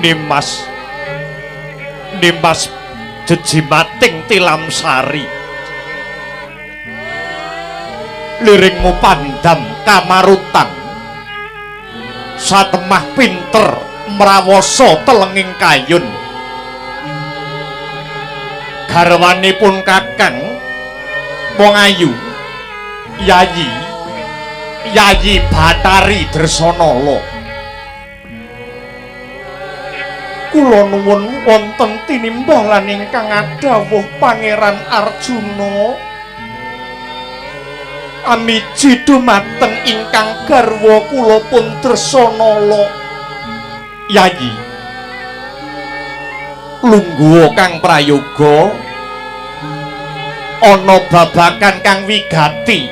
Nimas jejimating tilam sari liringmu pandam kamarutan satemah pinter mrawoso telenging kayun garwanipun kakang wong ayu Yayi Batari Dresanala kula nuwun wonten tinimbalan ingkang adhawuh Pangeran Arjuna amiji dumateng ingkang garwa kula pun Dresanala Yayi lungguh kang prayoga ana babagan kang wigati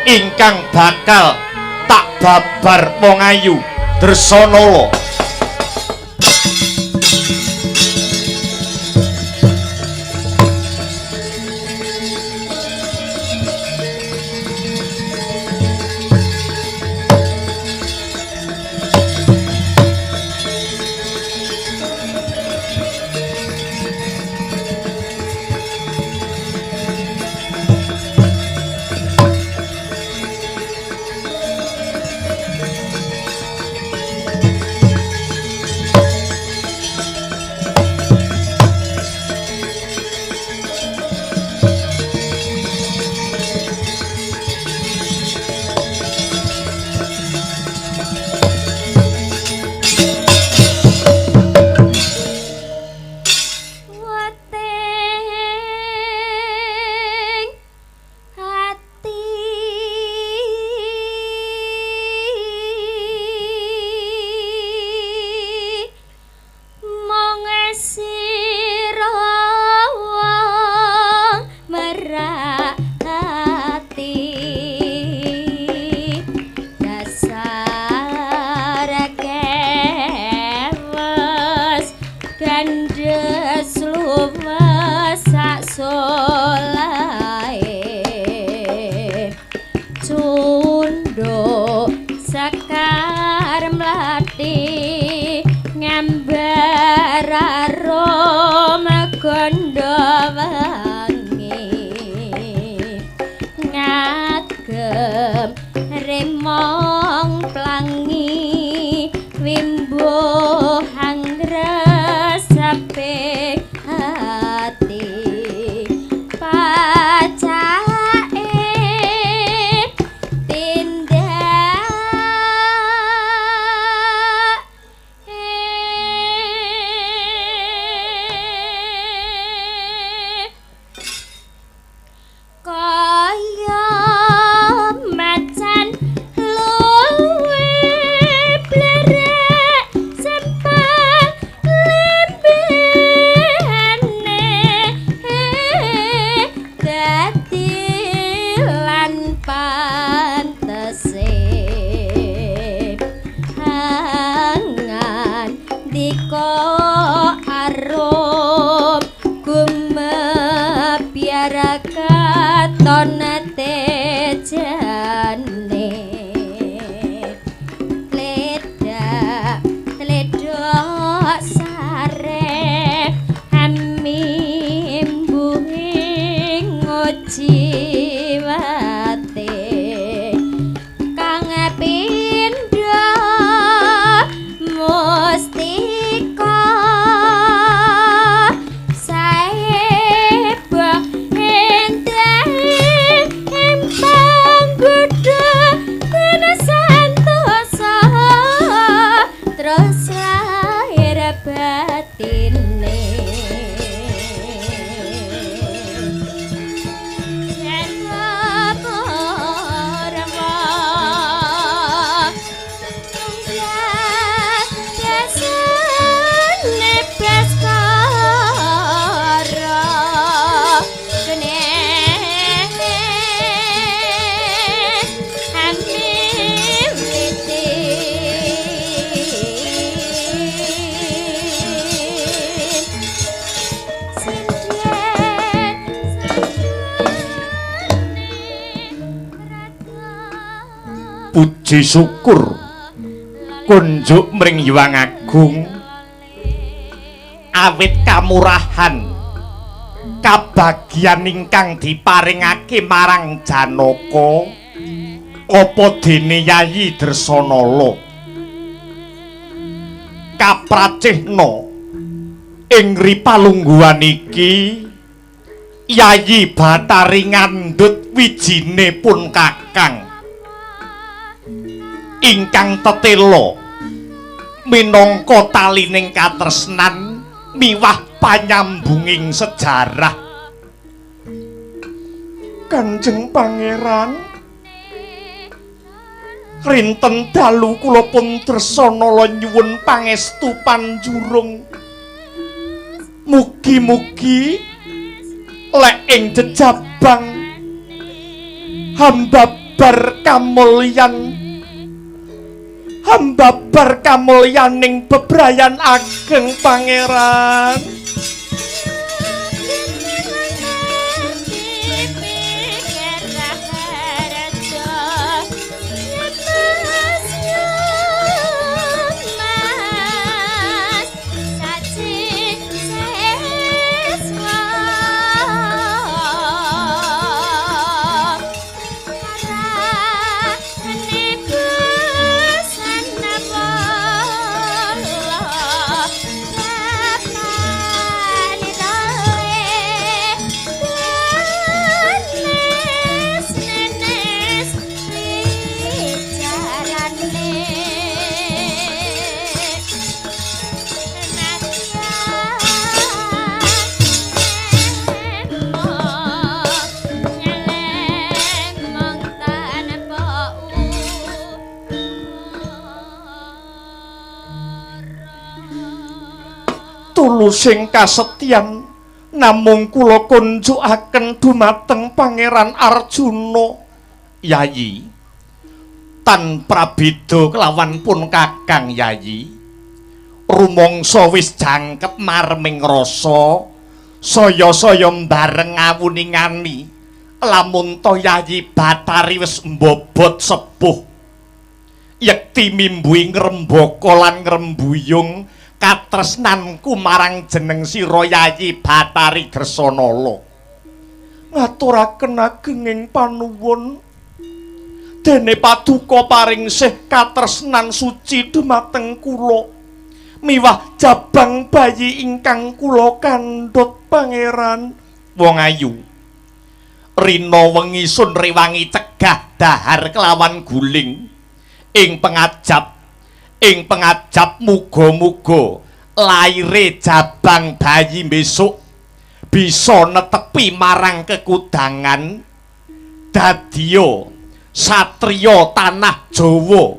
ingkang bakal tak babar wong ayu Dresanala puji syukur kunjuk mring Hyang Agung awit kamurahan kabagyan ingkang diparingake marang Janaka apa dene Yayi Dresanala kapracihna ing ripalungguhan iki Yayi Bathari ngandhut wijine pun kakang ingkang tetela minangka talining katresnan miwah panyambunging sejarah. Kanjeng Pangeran, rinten dalu kula pun Dresanala nyuwun pangestu panjurung. Mugi-mugi lek ing jejabang hamba bar kamulyaning bebrayan ageng Pangeran. Tulusing kasetyan namung kula kunjukaken dumateng Pangeran Arjuna. Yayi, tanpa beda kelawan pun kakang Yayi, rumangsa wis jangkep marming rasa saya-saya bareng ngawuningani lamun to Yayi Bathari wis mbobot sepuh yekti mimbuhi ngrembaka lan ngrembuyung katresnanku marang jeneng sira Yayi Bathari Dresanala. Ngaturaken agenging panuwun dene paduka paring sih katresnan suci dumateng kula miwah jabang bayi ingkang kula kandhut Pangeran. Wong ayu rina wengi sun rewangi cegah dahar kelawan guling ing pengajap muga-muga laire jabang bayi besok bisa netepi marang kekudangan dadiya satriya tanah Jawa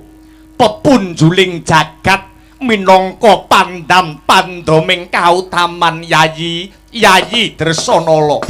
pepunjuling jagat minangka pandam pandoming kautaman Yayi Dresanala.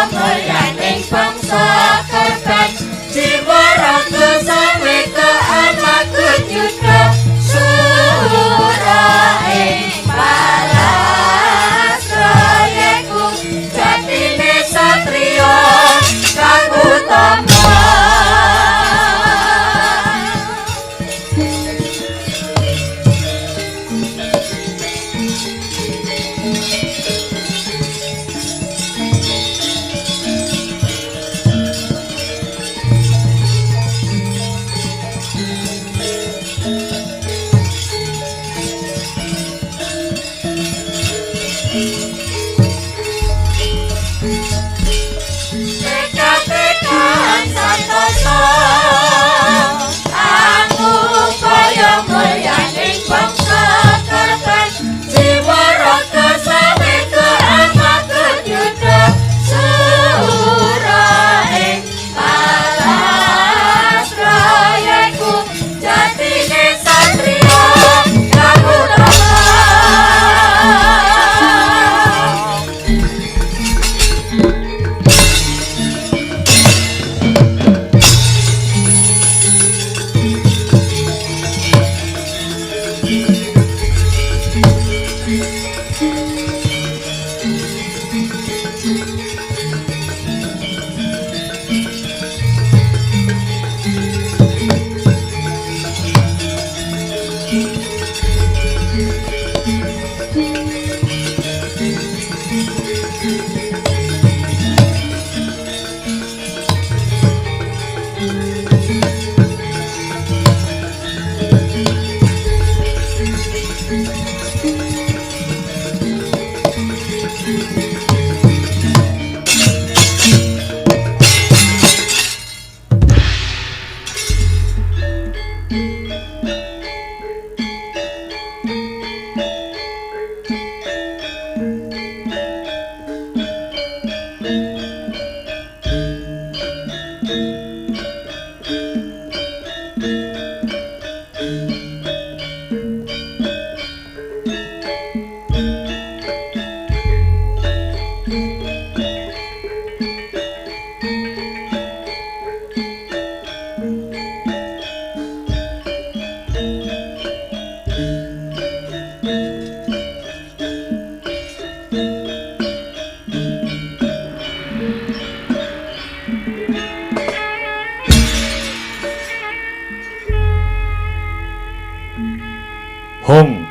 Mulyaning bangsa korban jiwa raga sawe keamagut yuda surah ing balas rayeku jatine satriya kang utama.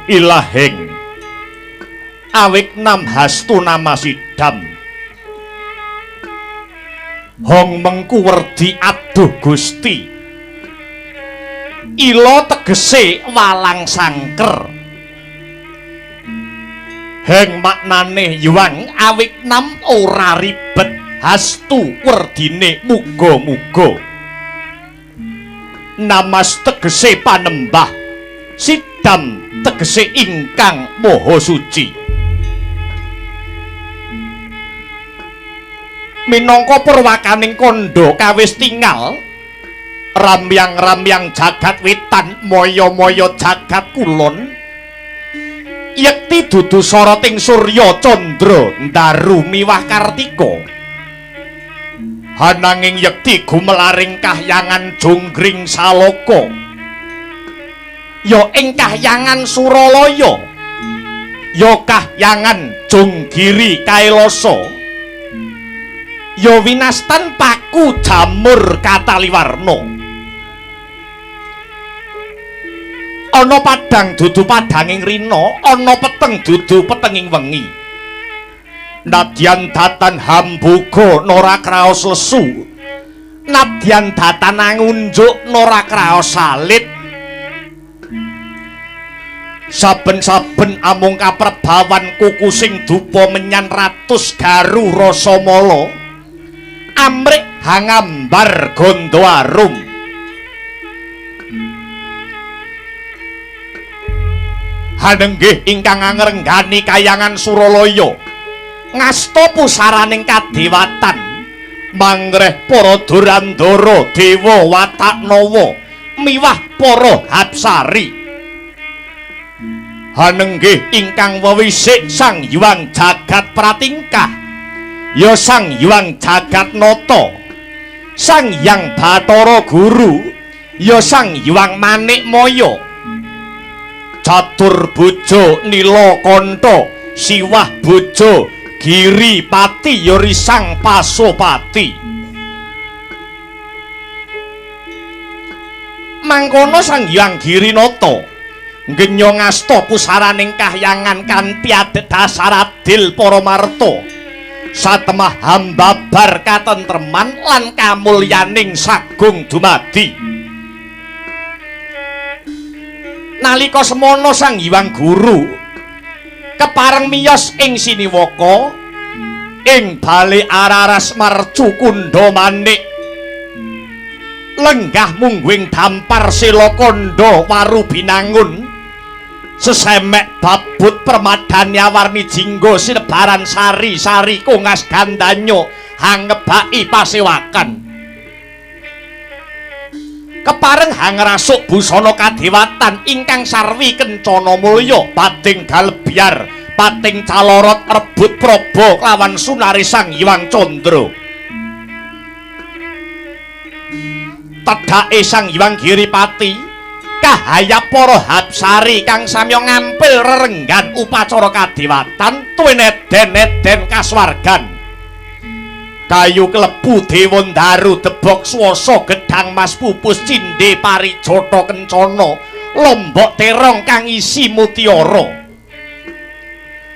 ilahing awik nam hastu nama sidam hong mengku werdi aduh Gusti ilo tegese walang sangker heng maknane yuang awik nam ora ribet hastu werdine muga-muga namas tegese panembah sidam tegese ingkang maha suci minangka purwakaning kandha kawis tingal ramyang-ramyang jagat wetan moyo-moyo jagat kulon yekti dudu soroting Surya Candra Ndaru miwah Kartika hananging yekti gumelaring kahyangan Jonggring Salaka ya ing kahyangan Suralaya ya kahyangan Jonggiri Kailasa ya winastan paku jamur kataliwarna ana padang dudu padanging rina ana peteng dudu petenging wengi nadyan datan hambuga nora kraos lesu nadyan datan ngunjuk nora kraos salit saben-saben amung kaprebawan kuku sing dupa menyan ratus garu rasa mala amrik hangambar gondo arum hanenggih ingkang ngrenggani kayangan Suralaya ngasta pusaraning kadewatan mangreh para Durandara dewa Wataknawa miwah para Hapsari hanenggih ingkang wewisik Sang Hyang Jagat Pratingkah ya Sang Hyang Jagatnata Sang Hyang Bathara Guru ya Sang Hyang Manikmaya Catur Bojo Nilakanta Siwah Bojo Giripati ya Risang Pasopati mangkono Sang Hyang Girinata ngenya ngasta pusaraning kahyangan kanthi adhedhasar adil para marta satemah hambabar katentreman lan kamulyaning sagung dumadi nalika semana Sang Hyang Guru kepareng miyos ing siniwaka ing bali Araras Marcu Kundha Manik lenggah mungguing dampar Selakanda Waru Binangun sesemek babut permadani awarni jingga sinebaran sari-sari kongas gandanyo hangebaki pasewakan kepareng hangrasuk busana kadewatan ingkang sarwi kencana mulya pating galbyar pating calorot rebut praba lawan sunari Sang Hyang Candra tedhake Sang Hyang Giripati kahaya para Hapsari kang samya ngampil rerenggan upacara kadewatan tuwin eden-eden kaswargan kayu klebu Dewa Ndaru debok swasa gedhang mas pupus cindhe parijata kencana lombok terong kang isi mutiara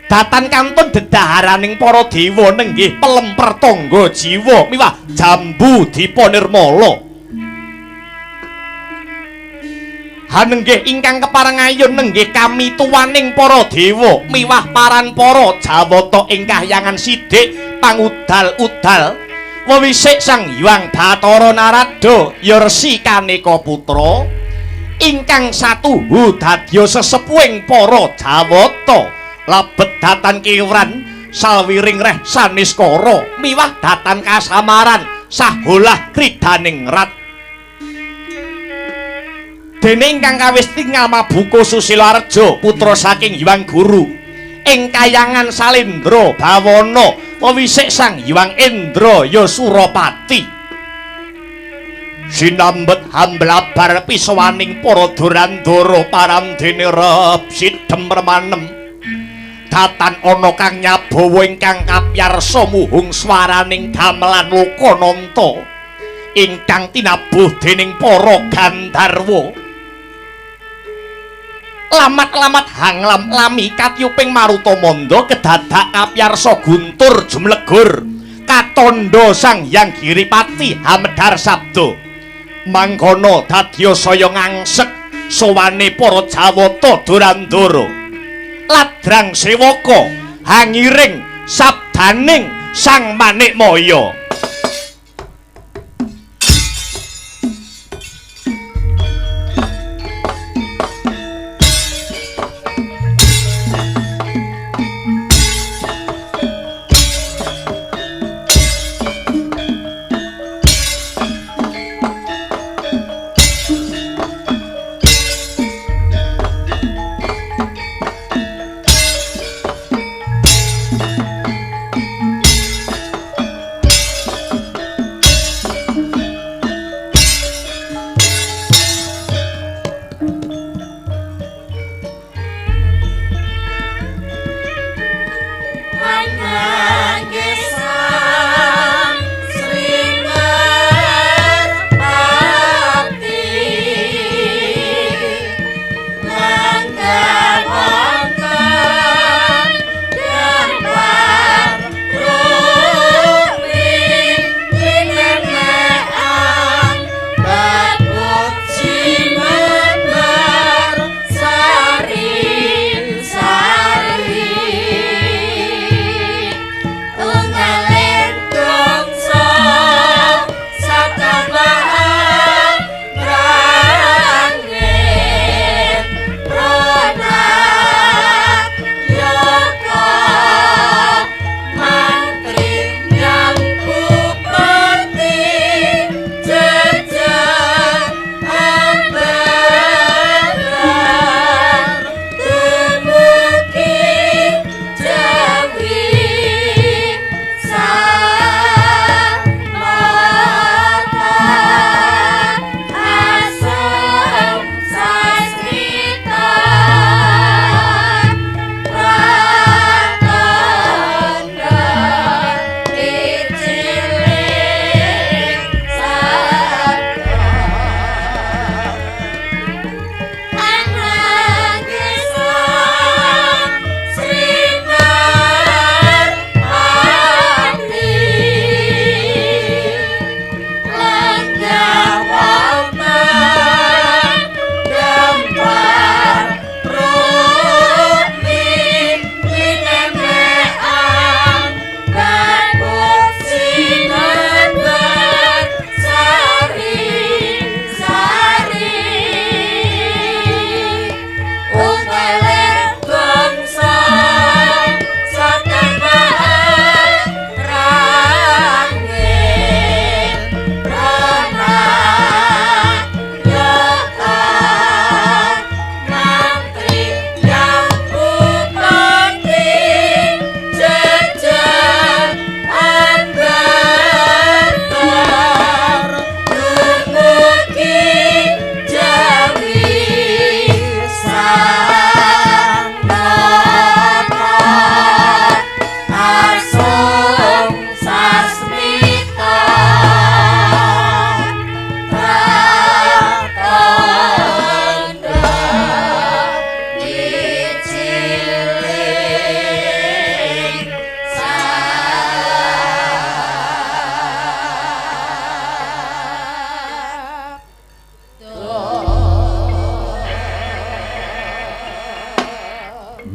datan kantun dedaharaning para dewa nenggih pelemper tangga jiwa miwah jambu dipanirmala hanenggih ingkang keparengayun nenggih kami tuwaning para dewa miwah paran para jawata ing kahyangan sithik pangudal-udal wewisik Sang Hyang Bathara Narada ya Resi Kaneka Putra ingkang satuhu dadya sesepuhing para jawata labet datan kiwran sawiring reh saniskara miwah datan kasamaran saholah kridaning rat dene ingkang kawis tinggal Mabuka Susilareja putra saking Hyang Guru ing kayangan Salendra Bawana wewisik Sang Hyang Indra ya Surapati sinambet hamblabar pisawaning para Durandara paramdene rep sidhem remanem datan ana kang nyabawa ingkang kapyarsa muhung swaraning gamelan Lokananta ingkang tinabuh dening para Gandharwa lamat-lamat hanglam lami katyuping maruta manda kedadak kapyarsa guntur jumlegur katondo sang Hyang Giripati hamedhar sabda mangkono dadya saya ngangsek sowane para Jawata Durandara ladrang sewaka hangiring sabdaning Sang Manikmaya.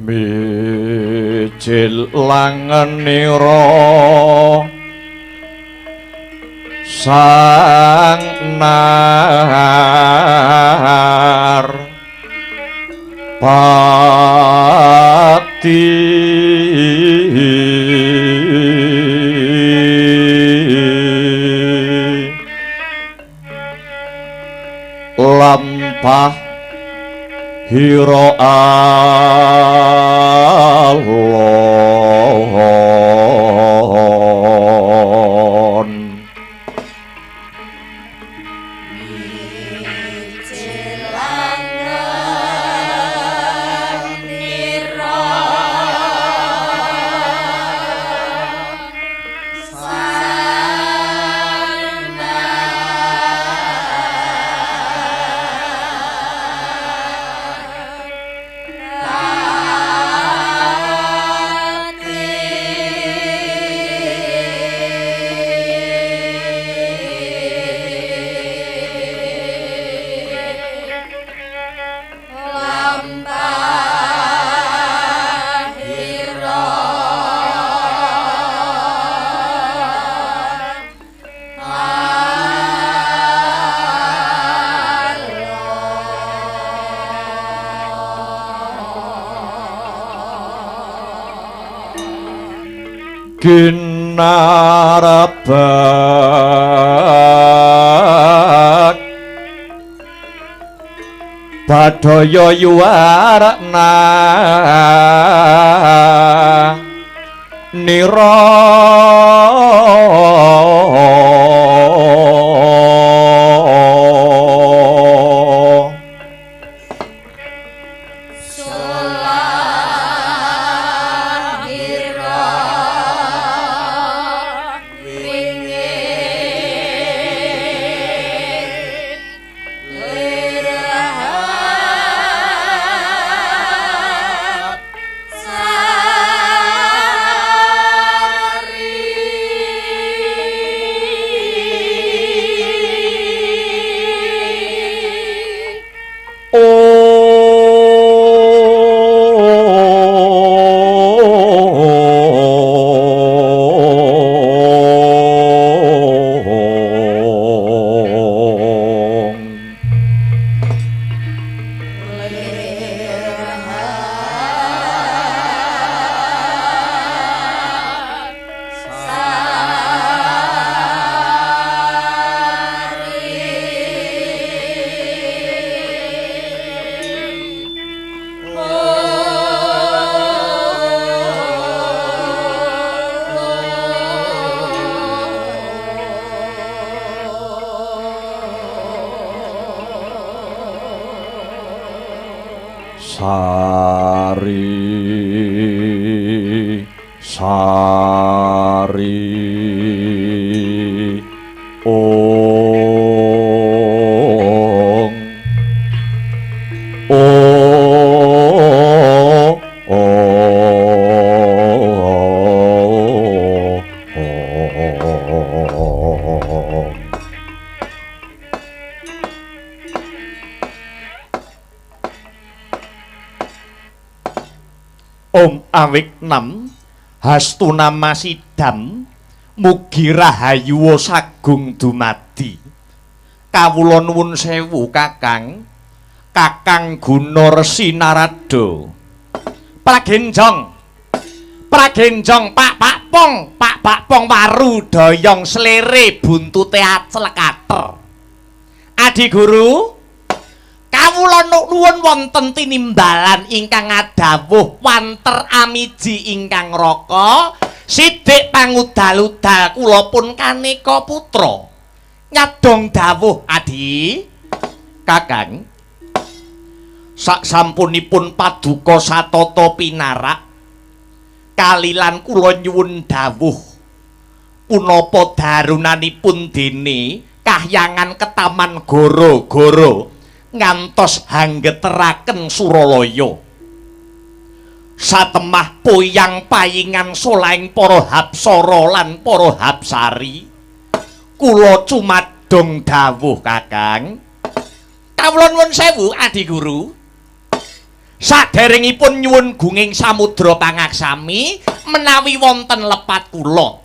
Mijil langenira sang nar pati lampah hira alon ginarabak badaya yuwarna nira sari Om awik nam hastu nama sidam mugi rahayu sagung dumadi kawula nuwun sewu kakang Guna Resi Narada pragenjong Pak Pong waru doyong slere buntute aclekater Adi Guru kawula nuwun wonten tinimbalan ingkang adhawuh wanter amiji ingkang raka sithik pangudal-udal kula pun kaneka putra nyadong dawuh Adi Kakang sak sampunipun paduka satata pinarak kalilan kula nyuwun dawuh punapa darunanipun dene kahyangan ketaman goro-goro ngantos hanggeteraken Suralaya satemah poyang payingan solaing para hapsara lan para hapsari kula cumadong dawuh Kakang kawula nuwun sewu Adi Guru saderengipun nyuwun gunging samudra pangaksami menawi wonten lepat kula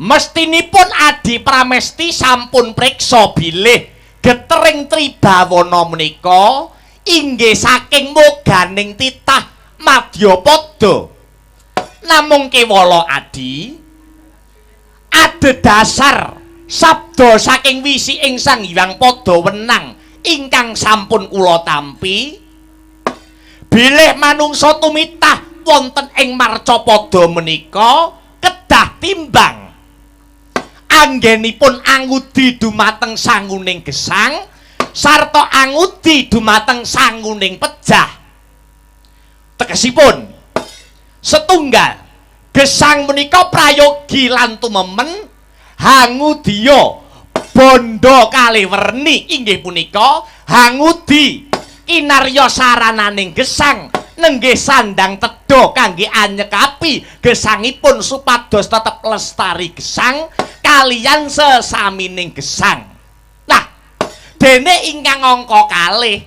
mestinipun Adi Pramesti sampun priksa bilih Getering Tribawana menika inggih saking moganing titah Madyapada. Namung kewala Adi adhedhasar sabda saking wisi ing Sang Hyang Padawenang ingkang sampun kula tampi bilih manungsa tumitah wonten ing Marcapada menika kedah timbang anggenipun angudi dumateng sanguning gesang sarta angudi dumateng sanguning pejah tegesipun setunggal gesang menika prayogi lan tumemen hangudiya bondo kaliwerni inggih punika hangudi kinarya sarananing gesang nenggih sandang tedha kangge anyekapi gesangipun supados tetep lestari gesang kaliyan sesamining gesang. Nah, dene ingkang angka kalih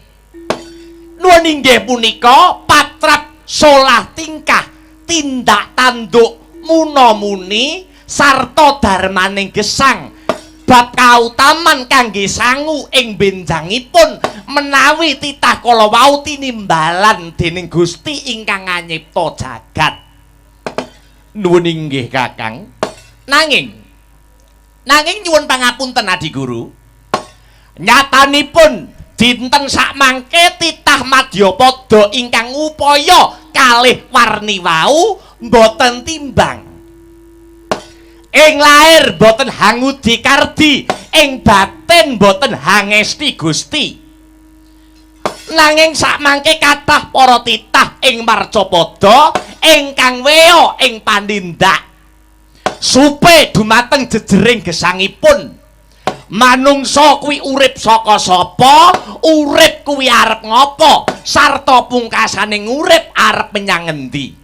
nuwun inggih punika patrap solah tingkah tindak tanduk muna-muni sarta darmaning gesang bab kautaman kangge sangu ing benjangipun menawi titah kala wau tinimbalan dening Gusti ingkang nganyipta jagat Nuwun inggih Kakang. Nanging nyuwun pangapunten Adi Guru. Nyatanipun dinten sakmangke titah Madyapada ingkang upaya kalih warni wau boten timbang. Ing lair boten hangudi kardi, ing batin boten hangesti Gusti. Nanging sakmangke kathah para titah ing Marcapada ingkang weo ing panindak supe dumateng jejering gesangipun. Manungsa kuwi urip saka sapa, urip kuwi arep ngopo, sarta pungkasaning urip arep menyang endi.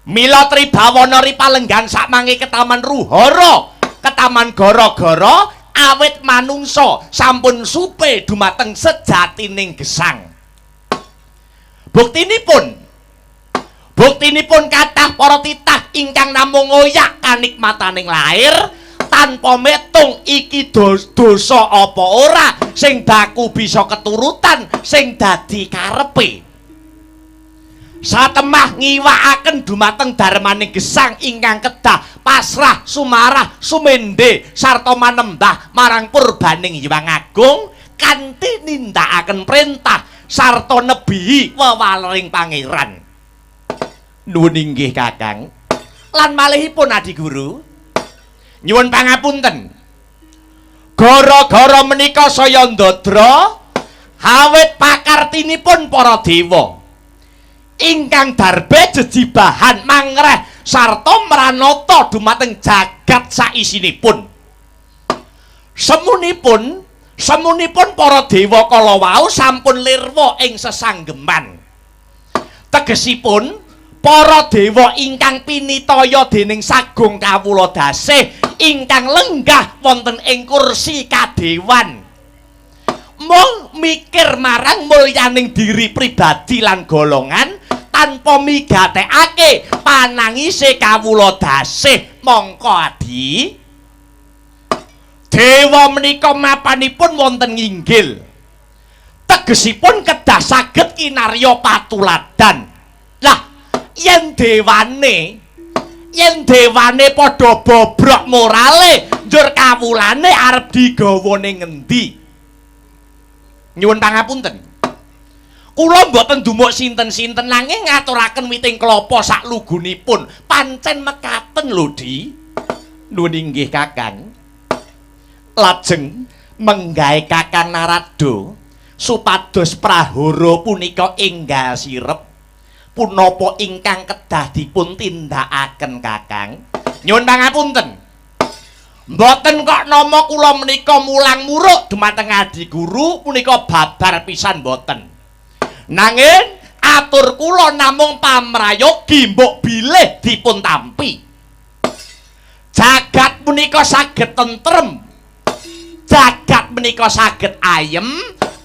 Mila Tribawana ripalenggan sakmangke ketaman Ruhara, ketaman gara-gara awit manungsa sampun supe dumateng sejatining gesang. Buktinipun kathah para titah ingkang namung ngoyak kanikmataning lair tanpa metung iki dosa apa ora sing baku bisa keturutan sing dadi karepe. Satemah ngiwakaken dumateng darmaning gesang ingkang kedah pasrah sumarah sumende sarta manembah marang purbaning Hyang Agung kanthi nindakaken perintah sarta nebihi wewalering pangeran. Nuwun inggih Kakang. Lan malihipun Adi Guru, nyuwun pangapunten. Gara-gara menika saya ndadra awit pakartinipun para dewa ingkang darbe jejibahan mangreh sarta mranata dumateng jagat saisinipun. Semunipun para dewa kala wau sampun lirwa ing sesanggeman. Tegesipun para dewa ingkang pinitaya dening Sagung Kawula Dasih ingkang lenggah wonten ing kursi kadewan mung mikir marang mulyaning diri pribadi lan golongan tanpa migatekake panangise Kawula Dasih. Mongko Adi, dewa menika mapanipun wonten nginggil, tegesipun kedah saged kinarya patuladan. Lah yen dewane padha bobrok morale njur kawulane arep digawa ning ngendi? Nyuwun pangapunten, kula mboten dumuk sinten-sinten nanging ngaturaken witing klapa saklugunipun pancen mekaten lho Di. Nuwun inggih Kakang. Lajeng menggawe Kakang Narada supados prahara punika enggal sirep punapa ingkang kedah dipun tindakaken Kakang. Nyuwun pangapunten, mboten kok nama kula menika mulang muruk dumateng Adi Guru punika babar pisan mboten. Nanging atur kula namung pamrayogi mbok bilih dipun tampi. Jagat punika saged tentrem, jagat menika saged ayem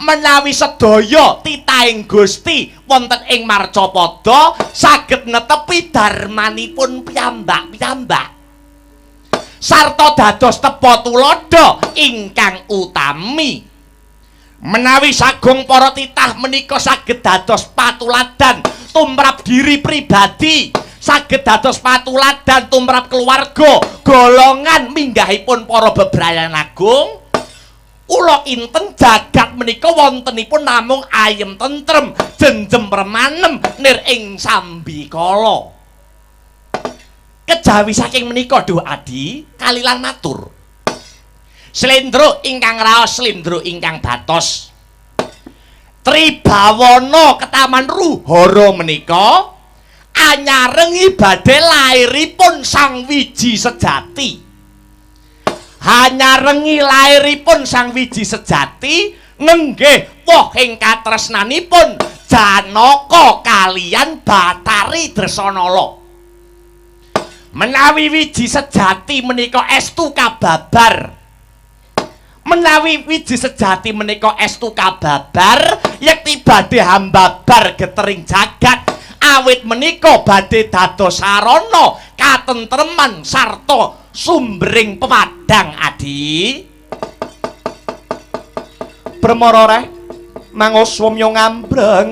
menawi sedaya titahing Gusti wonten ing Marcapada saged netepi darmanipun piyambak-piyambak sarta dados tepa tuladha ingkang utami. Menawi sagung para titah menika saged dados patuladan tumrap diri pribadi, saged dados patuladan tumrap keluarga, golongan minggahipun para bebrayan agung, ula inten jagat menika wontenipun namung ayem tentrem, jenjem permanem nir ing sambikala. Kejawi saking menika Duh Adi kalilan matur. Slendro ingkang raos, slendro ingkang batos. Tribawana ketaman Ruhara menika anyarengi badhe lairipun Sang Wiji Sejati. Anyarengi lairipun Sang Wiji Sejati nenggih woh ing katresnanipun Janaka kaliyan Bathari Dresanala. Menawi Wiji Sejati menika estu kababar. Menawi Wiji Sejati menika estu kababar, yekti badhe hambabar getering jagat, awit menika badhe dados sarana katentreman sarta sumbering pemadang Adi. Bremara reh manguswamya ngambreng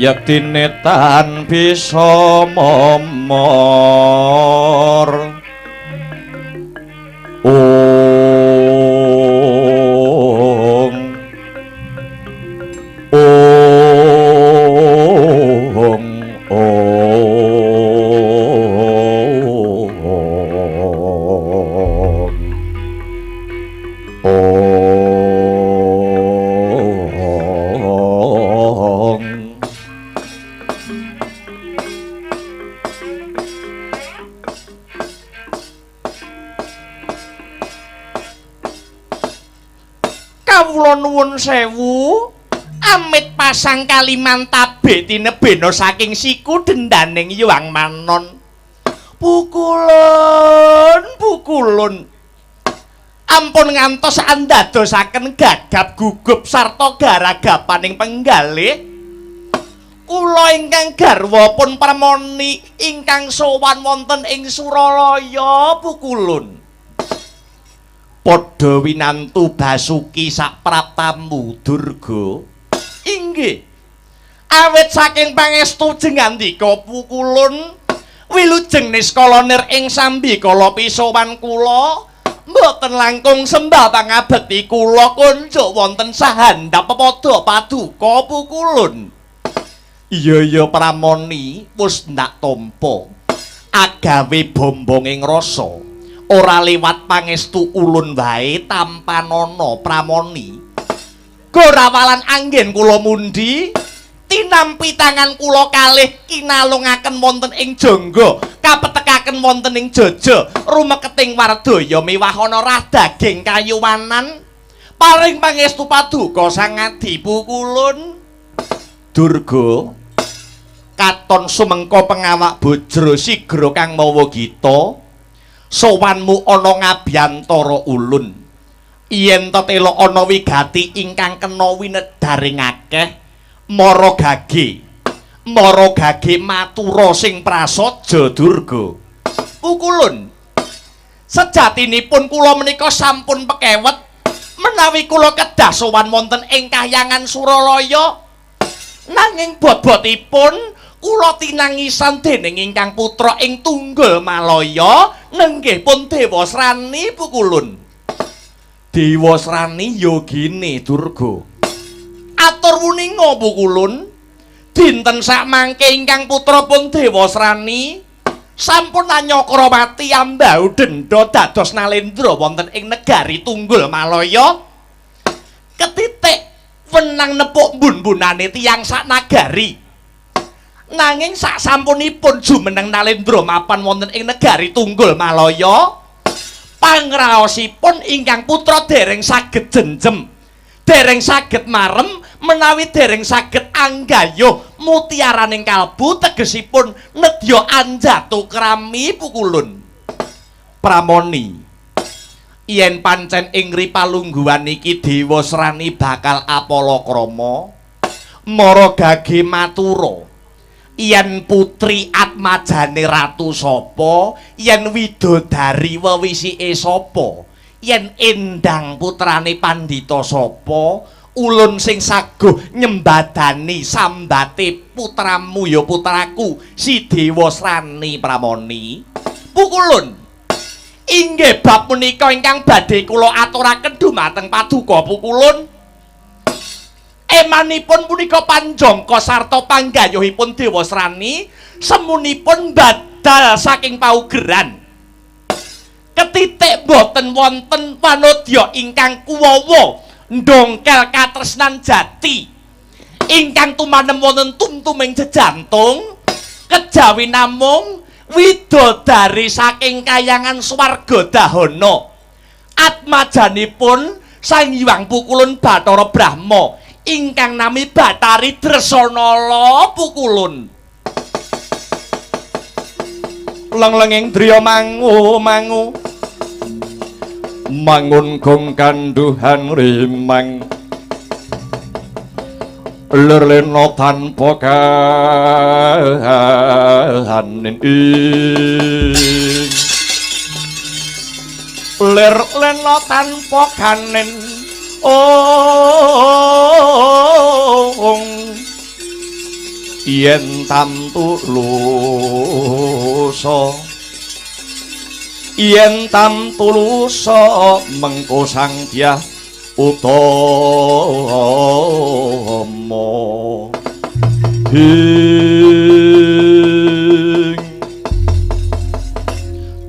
yektine tan bisa momor kawula nuwun sewu amit pasang kaliman tabe tinebena saking siku dendaning Hyang Manon bukulun ampun ngantos andadosaken gagap gugup sarta garagapaning penggalih kula ingkang garwa pun pramoni ingkang sowan wonten ing Suralaya bukulun padha winantu Basuki sak praptamu Durga inggih awit saking pangestu jengandika pukulun wilujeng niskala nir ing sambikala pisowan kula mboten langkung sembah pangabekti kula kunjuk wonten sahandhap padha paduka pukulun iya pramoni wis ndak tampa agawe bombonging rasa ora liwat pangestu ulun wae tanpa nono pramoni gorawalan anggen kula mundi tinampi tangan kula kalih kinalungaken wonten ing jangga kapetekaken wonten ing jaja rumeketing wardaya miwah ana rah daging kayuwanan paring pangestu paduka sang adipu kulun Durga katon sumengko pengawak bojro sigra kang mawa gita sowanmu ana ngabiyantara ulun yen tetela ana wigati ingkang kena winedaring akeh mara gage matura sing prasaja Durga pukulun sejatinipun kula menika sampun pekewet menawi kula kedah sowan wonten ing kahyangan Suralaya nanging bobotipun kula tinangisan dening ingkang putra ing Tunggul Malaya nenggih pun Dewa Srani pukulun Dewa Srani yogine Durga atur wuninga pukulun dinten sak mangke ingkang putra pun Dewa Srani sampun anyakra mati ambau denda dados nalendra wonten ing negari Tunggul Malaya ketitik wenang nepuk mbun-mbunane tiyang sak nagari nanging sak sampunipun jumeneng nalendra mapan wonten ing negari Tunggul Malaya pangraosipun ingkang putra dereng saged jenjem dereng saged marem menawi dereng saged anggayuh mutiaraning kalbu tegesipun nedya anjatu krami pukulun pramoni yen pancen ing ripalungguhan iki Dewa Srani bakal apalakrama mara gage matura yen putri atmajane ratu sapa yen widodari wewisike sapa yen endang putrane pandhita sapa ulun sing saguh nyembadani sambate putramu ya putraku si Dewa Srani pramoni pukulun inggih bab menika ingkang badhe kula aturaken dumateng paduka pukulun emanipun punika panjangka sarta panggayuhipun Dewa Srani semunipun badal saking paugeran ketitik boten wonten panodya ingkang kuwawa ndongkel katresnan jati ingkang tumanem wonten tumtuming jejantung kejawi namung widodari saking kayangan swarga dahana atmajanipun Sang Hyang Pukulun Bathara Brahma ingkang nami Bathari Dresanala pukulun lenglenging driya mangu mangun gong kanduhan rimang lerlena tanpa kahanin ing lerlena tanpa kanen yen tamtulusa mengko sang Dyah Utama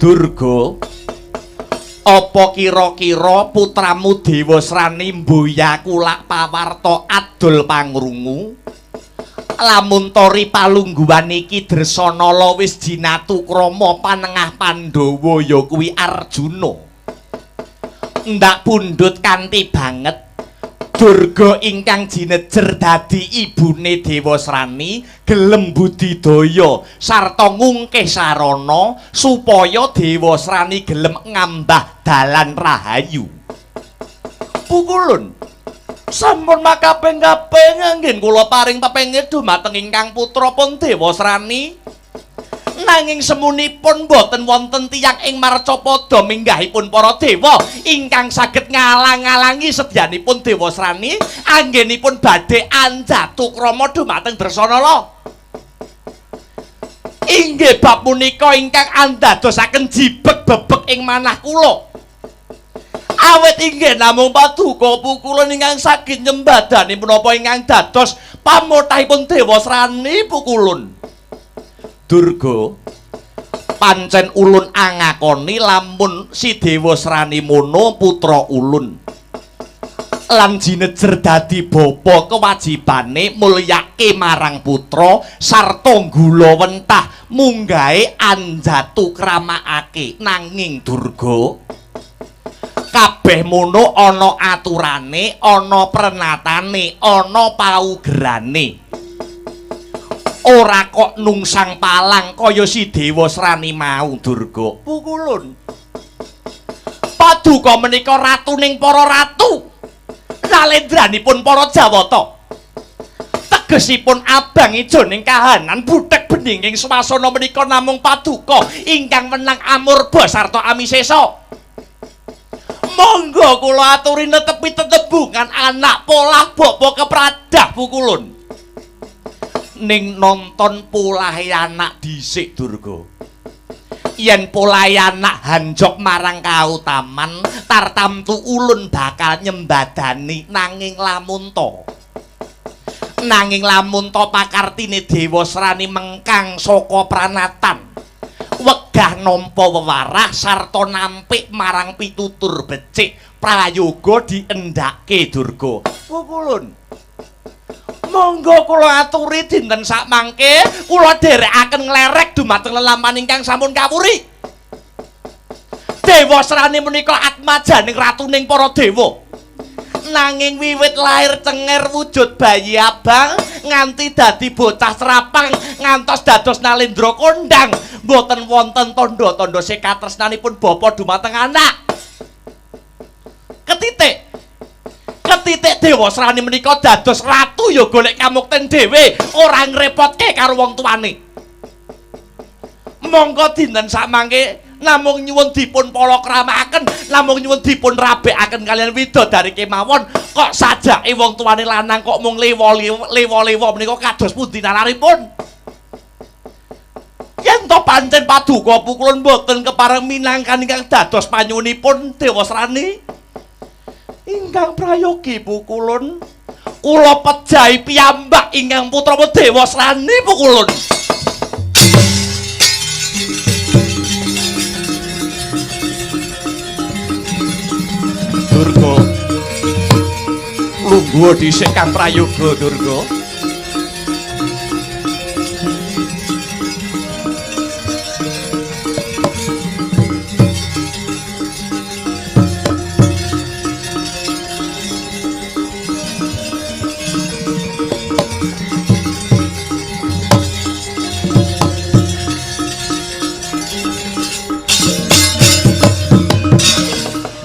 Durga, apa kira-kira putramu Dewasrani mboya kulak pawarta adol pangrungu? Lamun tori palungguhan iki Dresanala wis jinatu krama panengah Pandhawa ya kuwi Arjuna. Ndak pundhut kanthi banget Durga ingkang jinejer dadi ibune Dewasrani gelem budidaya sarta ngungkih sarana supaya Dewasrani gelem ngambah dalan rahayu. Pukulun sampun makaping-kaping anggen kula paring pepengin dumateng ingkang putra pun Dewasrani. Nanging semunipun boten wonten tiyang ing Marcapada minggahipun para dewa ingkang saged ngalang-alangi sedyanipun Dewasrani anggenipun badhe anjatu krama dumateng Dresanala. Inggih bab punika ingkang andadosaken jibeg bebek ing manah kula. Awit inggih namung paduka pukulan ingkang saged nyembadani menapa ingkang dados pamotahipun Dewasrani pukulun. Durga, pancen ulun angakoni lamun si Dewasrani mono putra ulun lan jinejer dadi bapa kewajibane mulyake marang putra sarta nggulawentah munggahe anjatu kramakake. Nanging Durga, kabeh mono ana aturane, ana prenatane, ana paugerane. Ora kok nungsang palang kaya si Dewasrani mau. Durga, pukulun paduka menika ratuning para ratu, nalendranipun para Jawata, tegesipun abang ijoning kahanan buthek beninging swasana menika namung paduka ingkang menang amurba sarta amisesa. Monggo kula aturi netepi tetembungan anak polah bapa kepradah pukulun. Ning nonton polahe anak dhisik Durga. Yen polahe anak hanjok marang kautaman, tartamtu ulun bakal nyembadani. Nanging lamun to pakartine Dewasrani mengkang saka pranatan, wegah nampa wewarah sarta nampik marang pitutur becik, prayoga diendakke Durga. Pukulun monggo kula aturi dinten sak mangke kula dherekaken nglerek dumateng lelampahan ingkang sampun kawuri. Dewasrani menika atmajaning ratuning para dewa. Nanging wiwit lahir cengir wujud bayi abang nganti dadi bocah serapang ngantos dados nalendra kondang boten wonten tandha-tandha sekatresnanipun bapa dumateng anak. Ketitik Dewasrani menika dados ratu ya golek kamukten dhewe, ora ngrepotke karo wong tuane. Monggo dinten sakmangke namung nyuwun dipun palakramaken, namung nyuwun dipun rabekaken kaliyan widodari kemawon. Kok sajake wong tuane lanang kok mung lewo-lewo menika kados pundi nalaripun? Yen to pancen paduka pukulun boten kepareng minangkan ingkang dados panyuwunipun Dewasrani ingkang prayogi pukulun, kula pejahi piyambak ingkang putra Dewasrani pukulun. Durga, lungguh dhisik Kang Prayoga. Durga,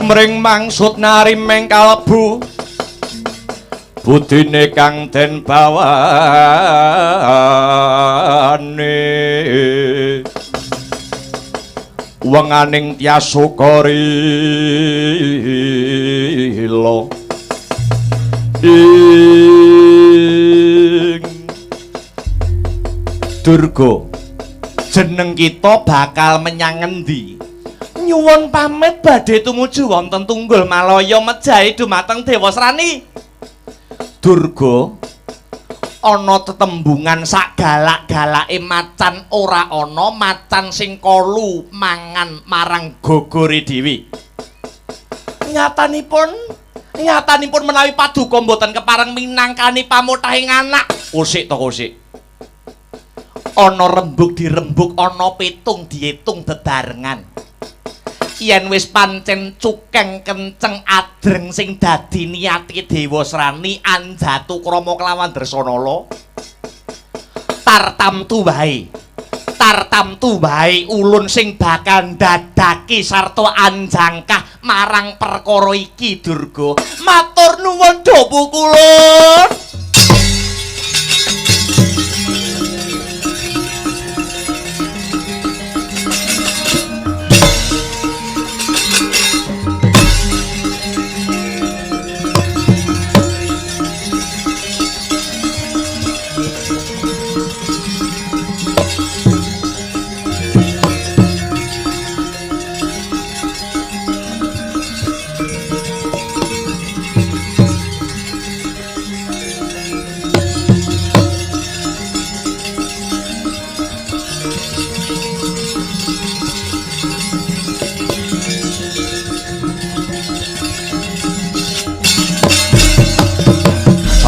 mring mangsud narimeng kalebu budine kang den bawane wenganing Tyasokarila Durga, jeneng kita bakal menyang ngendi? Nyuwun pamit badhe tumuju wonten Tunggul Malaya Mejahi dumateng Dewa Srani. Durga, ana tetembungan sak galak-galake macan ora ana macan sing kolu mangan marang gogore dhewe. Nyatanipun menawi paduka mboten kepareng minangkani pamutahing anak. Kusik to kusik. Ana rembug dirembug, ana pitung diitung bebarengan. Yen wis pancen cukeng kenceng adreng sing dadi niati Dewa Srani anjatu krama kelawan Dresanala. Tartamtu wae ulun sing bakal ndadaki sarta anjangkah marang perkara iki Durga. Matur nuwun dawu kulun.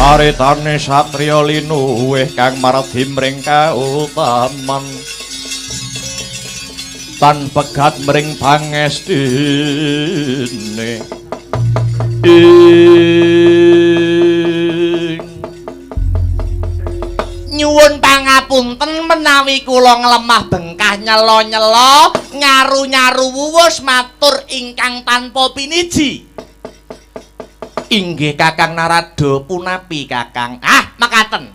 Saritane satriya linuwih kang mardi mring kautaman tan pegat mring pangestine nyuwun pangapunten menawi kula nglemah bengkah nyelo-nyelo nyaru-nyaru wuwus matur ingkang tanpa piniji. Inggih Kakang Narada punapi Kakang. Mekaten.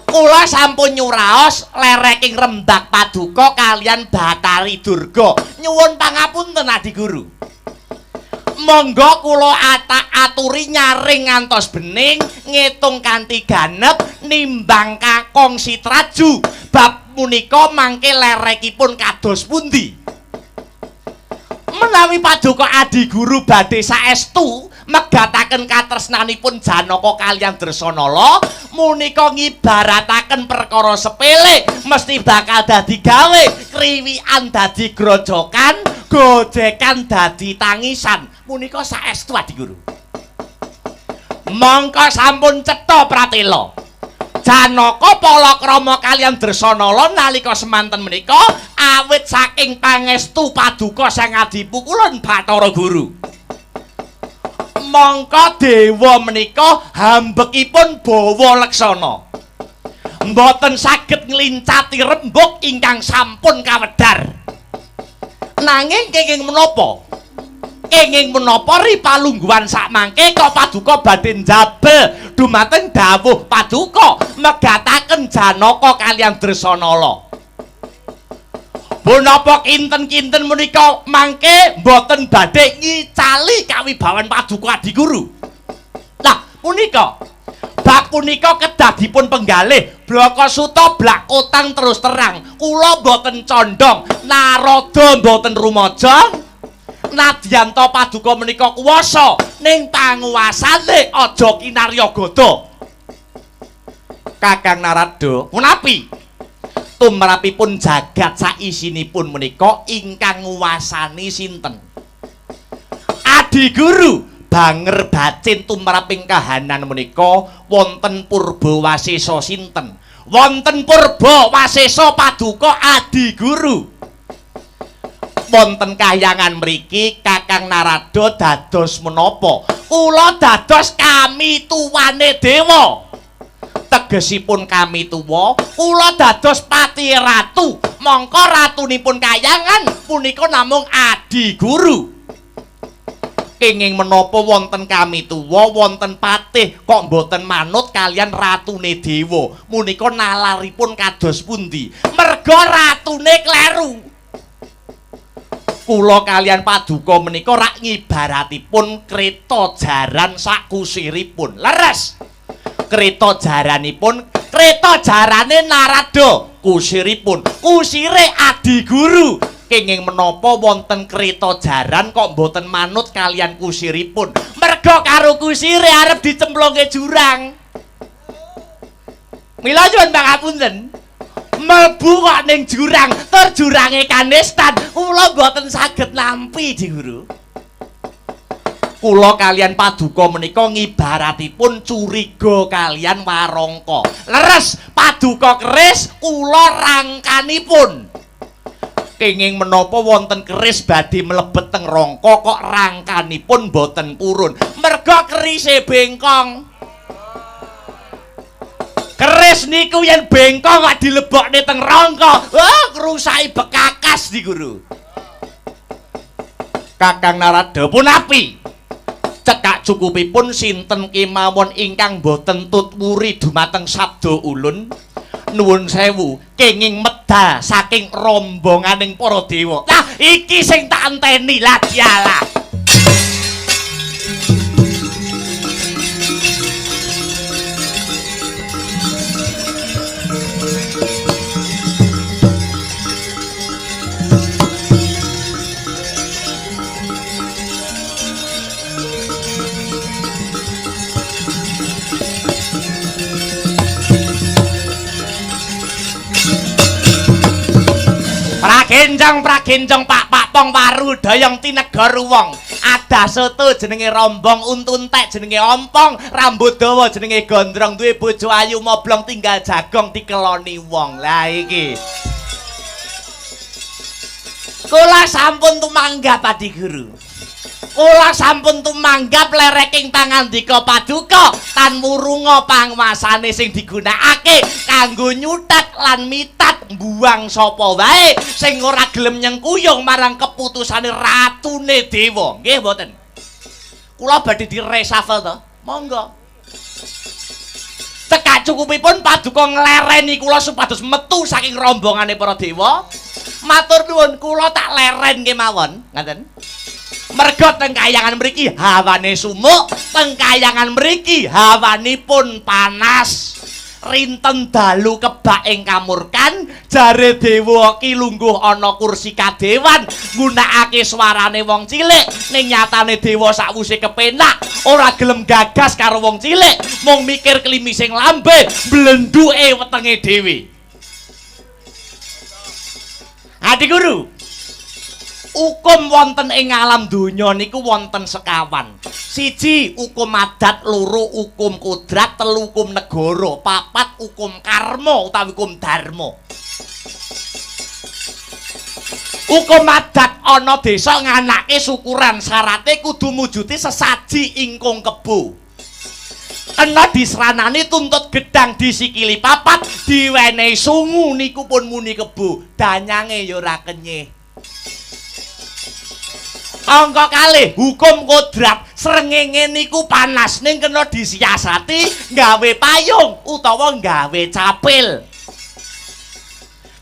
Kula sampun nyuraos lereking rembag paduka kalian Bathari Durga. Nyuwun pangapunten Adi Guru. Monggo kula aturi nyaring ngantos bening, ngitung kanthi ganep nimbang Kakang Sitraju. Bab punika mangke lerekipun kados pundi? Menawi paduka Adi Guru badhe saestu megataken katresnanipun Janaka kaliyan Dresanala munika ngibarataken perkara sepele mesti bakal dadi gawe kriwikan dadi grojokan gojekan dadi tangisan punika saestu Adi Guru. Mangka sampun cetha pratela Janaka palakrama kaliyan Dresanala nalika semanten menika awit saking pangestu paduka sang adipukulun Bathara Guru. Mangka dewa menika hambekipun bawa leksana. Mboten saged nglincati rembug ingkang sampun kawedhar. Nanging kenging menapa? Kenging menapa ripalungguhan sakmangke kok paduka badhe njabel dumateng dawuh paduka megataken Janaka kaliyan Dresanala. Punapa kinten-kinten menika mangke mboten badhe ngicali kawibawan paduka Adi Guru. Lah punika bab punika kedah dipun penggalih Brakasuta Blakotang terus terang kula mboten condong Narada mboten rumaja nadyan ta paduka menika kuwasa ning panguwasane aja kinarya gada. Kakang Narada punapi tumrapipun jagat saisinipun menika ingkang nguwasani sinten? Adi Guru banger bacin tumraping kahanan menika wonten Purbawasesa sinten? Wonten Purbawasesa paduka Adi Guru. Wonten kahyangan mriki Kakang Narada dados menapa? Kula dados kami tuwane dewa. Tegesipun kami tuwa kula dados pati ratu mongko ratunipun kayangan punika namung Adi Guru. Kenging menapa wonten kami tuwa wonten patih kok mboten manut kalian ratune dewa punika nalaripun kados pundi? Merga ratune kleru. Kula kalian paduka menika rak ngibaratipun kreta jaran sakusiripun leres. Kreta jaranipun Kreta jarane Narada kusiripun. Kusire adi guru. Kenging menapa wonten kreta jaran kok mboten manut kalian kusiripun? Merga karo kusire arep dicemplungke jurang. Mila nyuwun pangapunten. Mlebu kok ning jurang, tur jurange kanistan, kula mboten saged nampi, Di Guru. Kula kalian paduka menika ngibaratipun curiga kalian warangka. Leres paduka keris kula rangkanipun. Kenging menapa wonten keris badhe mlebet teng rangka kok rangkanipun boten purun. Merga kerise bengkong. Keris niku yen bengkong kok dilebokne teng rangka, ngrusaki bekakas Di Guru. Kakang Narada pun api. Cekak cukupipun sinten kemawon ingkang boten tutwuri dumateng sabda ulun. Nuwun sewu, kenging medal saking rombonganing para dewa. Lah iki sing tak enteni lah dialah. Pragenjong pak pong waru dayong tinegor wong. Ada soto jenenge rombong, untuntek jenenge ompong, rambut dawa jenenge gondrong, duwe bojo ayu moblong tinggal jagong dikeloni wong. Lah iki. Kula sampun tumanggap Adi Guru. Kula sampun tumanggap lereking pangandika paduka tan murunga pangwasane sing digunakake kanggo nyutat lan mitat mbuang sapa wae sing ora gelem nyengkuyung marang keputusane ratune dewa. Nggih mboten. Kula badhe diresafel to. Monggo. Tekak cukupipun paduka nglereni kula supados metu saking rombongane para dewa. Matur nuwun kula tak leren kemawon. Ngaten. Merga teng kayangan mriki hawane sumuk, teng kayangan mriki hawanipun panas. Rinten dalu kebak ing kamurkan, jare dewa ki lungguh ana kursi kadewan, nggunakake swarane wong cilik, ning nyatane dewa sakwuse kepenak, ora gelem gagas karo wong cilik, mung mikir klimising lambe, blenduke wetenge dhewe. Adi Guru. Hukum wonten ing alam donya niku wonten sekawan. Siji hukum adat, loro hukum kodrat, telu hukum negara, papat hukum karma utawi hukum dharma. Hukum adat ana desa nganake syukuran, syarate kudu mujuti sesaji ingkung kebo. Kena disranani tuntut gedang disikili papat, diwenehi sungu niku pun muni kebo, danyange ya ora kenyih. Angka kalih hukum kodrat, srengenge niku panas ning kena disiasati gawe payung utawa gawe capil.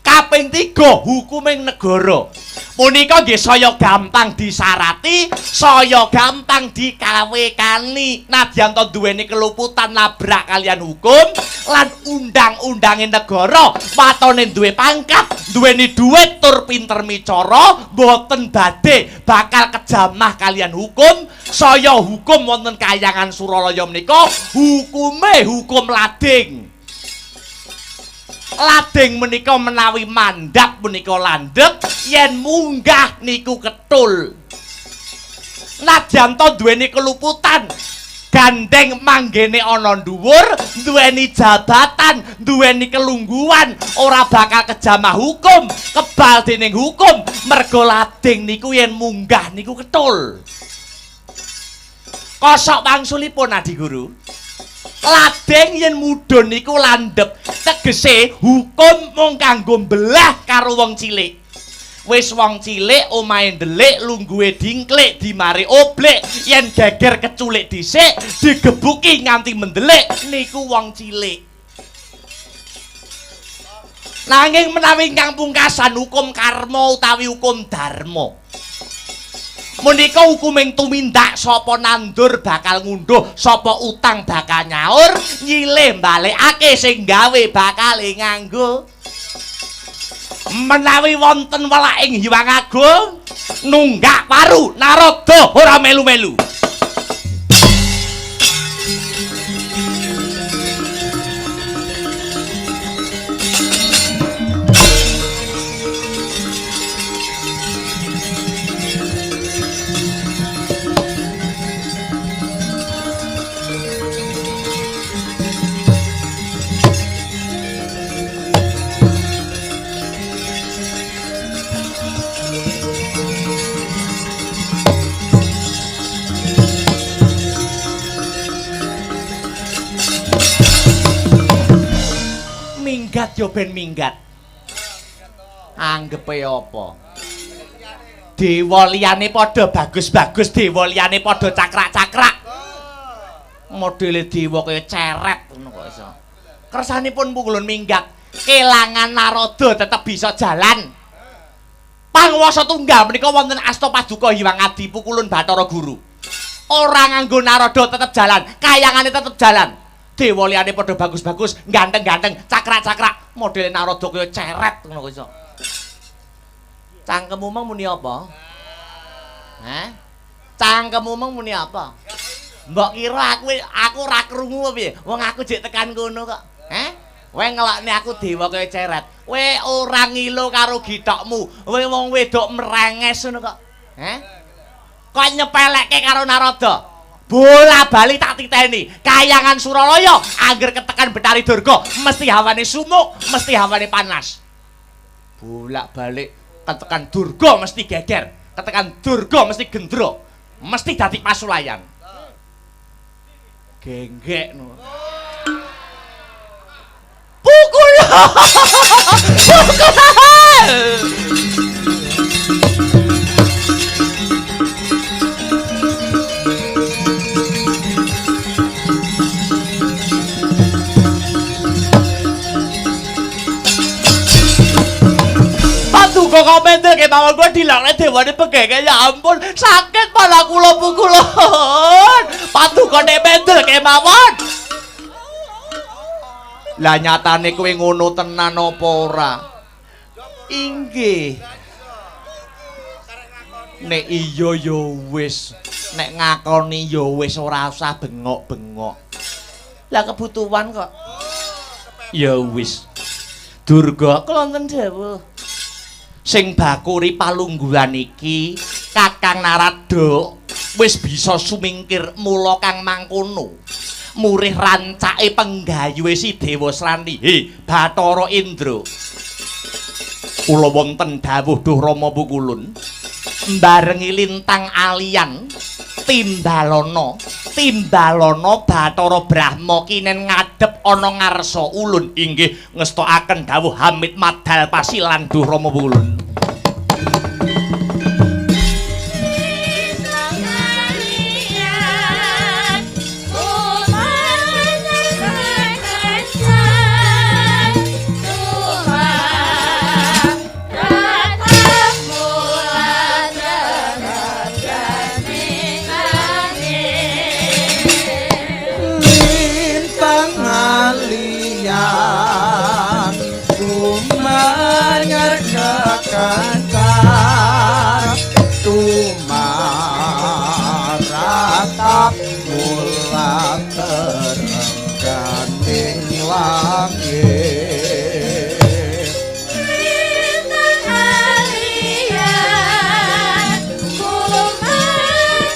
Kaping 3 hukuming negara. Punika nggih saya gampang disarati, saya gampang dikawekani. Nadyan to duweni keluputan nabrak kalian hukum lan undang-undange negara, watone duwe pangkat, duweni duit tur pinter micara, mboten badhe bakal kejamah kalian hukum. Saya hukum wonten kayangan Suralaya menika hukume hukum lading. Lading menika menawi mandhap menika landhep, yen munggah niku ketul. Nadyan to duweni keluputan, gandeng manggene ana dhuwur, duweni jabatan, duweni kelungguhan, ora bakal kejamah hukum, kebal dening hukum. Merga lading niku yen munggah niku ketul. Kosok wangsulipun Adi Guru. Lading yen mudhun niku landhep, tegese hukum mung kanggo mbelah karo wong cilik. Wis wong cilik omahe ndelik, lungguhe dingklik, dimari oblek, yen geger keculik dhisik, digebuki nganti mendelik, niku wong cilik. Nanging menawi ingkang pungkasan hukum karma utawi hukum dharma. Menika hukuming tumindak sapa nandur bakal ngunduh, sapa utang bakal nyaur, nyilih balekake sing gawe bakal nganggo. Menawi wonten welaking Hyang Agung, nunggak waru Narada ora melu-melu. Minggat yo ben minggat. Anggepe apa? Dewa liyane padha bagus-bagus, dewa liyane padha cakrak-cakrak. Modele dewa kaya ceret ngono kok iso. Kersanipun Pukulun minggat, kelangan Narada tetep bisa jalan. Panguwasa tunggal menika wonten asta paduka Hyang Adi Pukulun Bathara Guru. Ora nganggo Narada tetep jalan, kayangane tetep jalan. Dewa liyane padha bagus-bagus, ganteng-ganteng, cakrak-cakrak, modele Narada kaya ceret ngono kok iso. Cangkemmu mung muni apa? Hah? Cangkemmu mung muni apa? Mbok kira aku ora krungu piye? Wong aku jek tekan kono kok. Hah? Kowe ngelokne aku dewa kaya ceret. Kowe ora ngilo karo githokmu. Kowe wong wedok merenges ngono kok. Hah? Kok nyepelekke karo Narada? Bola-bali tak titeni. Kayangan Suralaya angger ketekan Betari Durga, mesti hawane sumuk, mesti hawane panas. Bolak-balik ketekan Durga mesti geger, ketekan Durga mesti gendro, mesti dadi pasulayan. Genggek no. Pukul. Paduka kok mendel kemawon kula dilakne dewane pegenge ya ampun sakit malah kula Pukulun. Paduka nek mendel kemawon. Lah nyatane kowe ngono tenan apa ora? Inggih. Nek iya ya wis, nek ngakoni ya wis ora usah bengok-bengok. Lah kebutuhan kok. Ya wis. Durga kelonten dawuh. Sing bakuri palungguhan iki Kakang Narada wis bisa sumingkir mula kang mangkono. Murih rancake penggayuhe si Dewa Srani. Bathara Indra. Kula wonten dawuh Duh Rama Pukulun. Mbarengi lintang alian Timbalana Bathara Brahma kinen ngadhep ana ngarsa ulun inggih ngestokaken dawuh Hamid Madal Pasilan Duh Rama Pukulun. Tumaratap mula terengganing langit Lintang alian kumanyar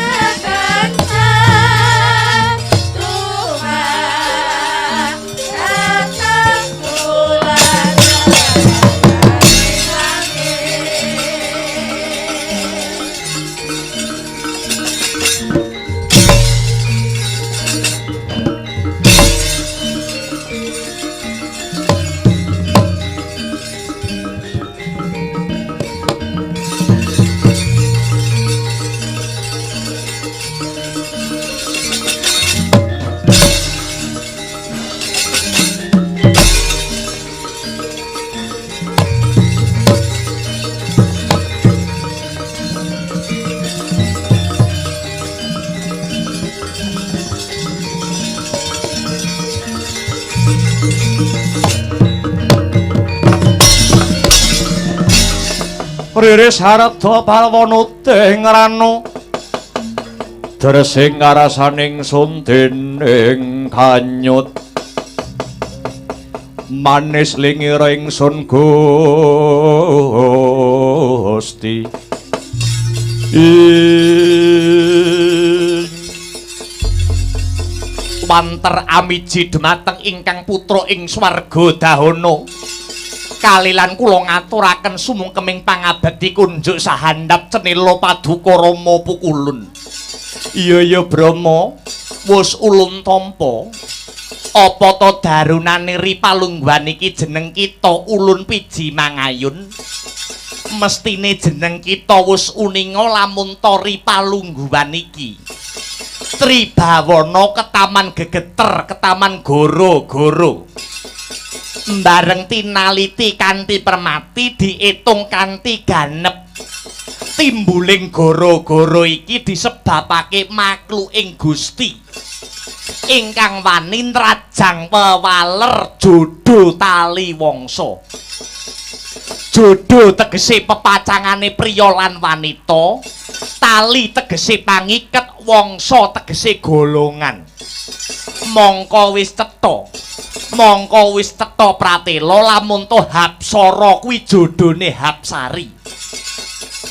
kekancan Tuhan datang bulan terengganing langit Riris Harta Palwana teng rano dresing ngarasaning sun dening kanyut manis lingira ingsun Gusti wanter amiji dumateng ingkang putra ing swarga Dahana kalilan kula ngaturaken sumungkeming pangabekti kunjuk sahandap cenila paduka Rama Pukulun. Iya Brama wis ulun tampa apa to darunane Ripalungguhan iki jeneng kita ulun piji mangayun mestine jeneng kita wis uninga lamun to Ripalungguhan iki Tribawana ketaman gegeter ketaman goro-goro bareng tinaliti kanthi permati diitung kanthi ganep timbuling goro-goro iki disebabake makluking Gusti ingkang wani nrajang pewaler jodho tali wangsa jodho tegese pepacangane priya lan wanita tali tegese pangiket wangsa tegese golongan mongko wis cetha pratela lamun to Hapsara kuwi jodhone Hapsari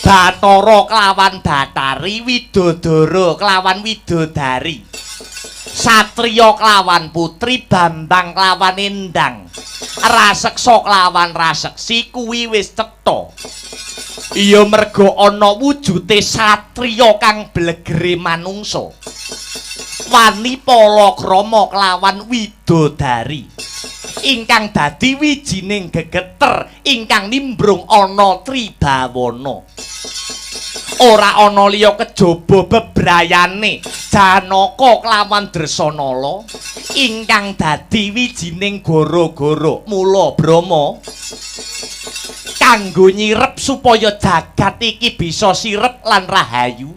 Bathara kelawan Bathari Widodara kelawan Widodari Satriya kelawan Putri Bambang kelawan Endang Raseksa kelawan Raseksi kuwi wis cetha iya merga ana wujute satriya kang blegere manungsa wani palakrama kelawan widodari ingkang dadi wijining gegeter ingkang nimbrung ana Tribawana ora ana liya kejaba bebrayane Janaka kelawan Dresanala ingkang dadi wijining gara-gara mula Brama kanggo nyirep supaya jagat iki bisa sirep lan rahayu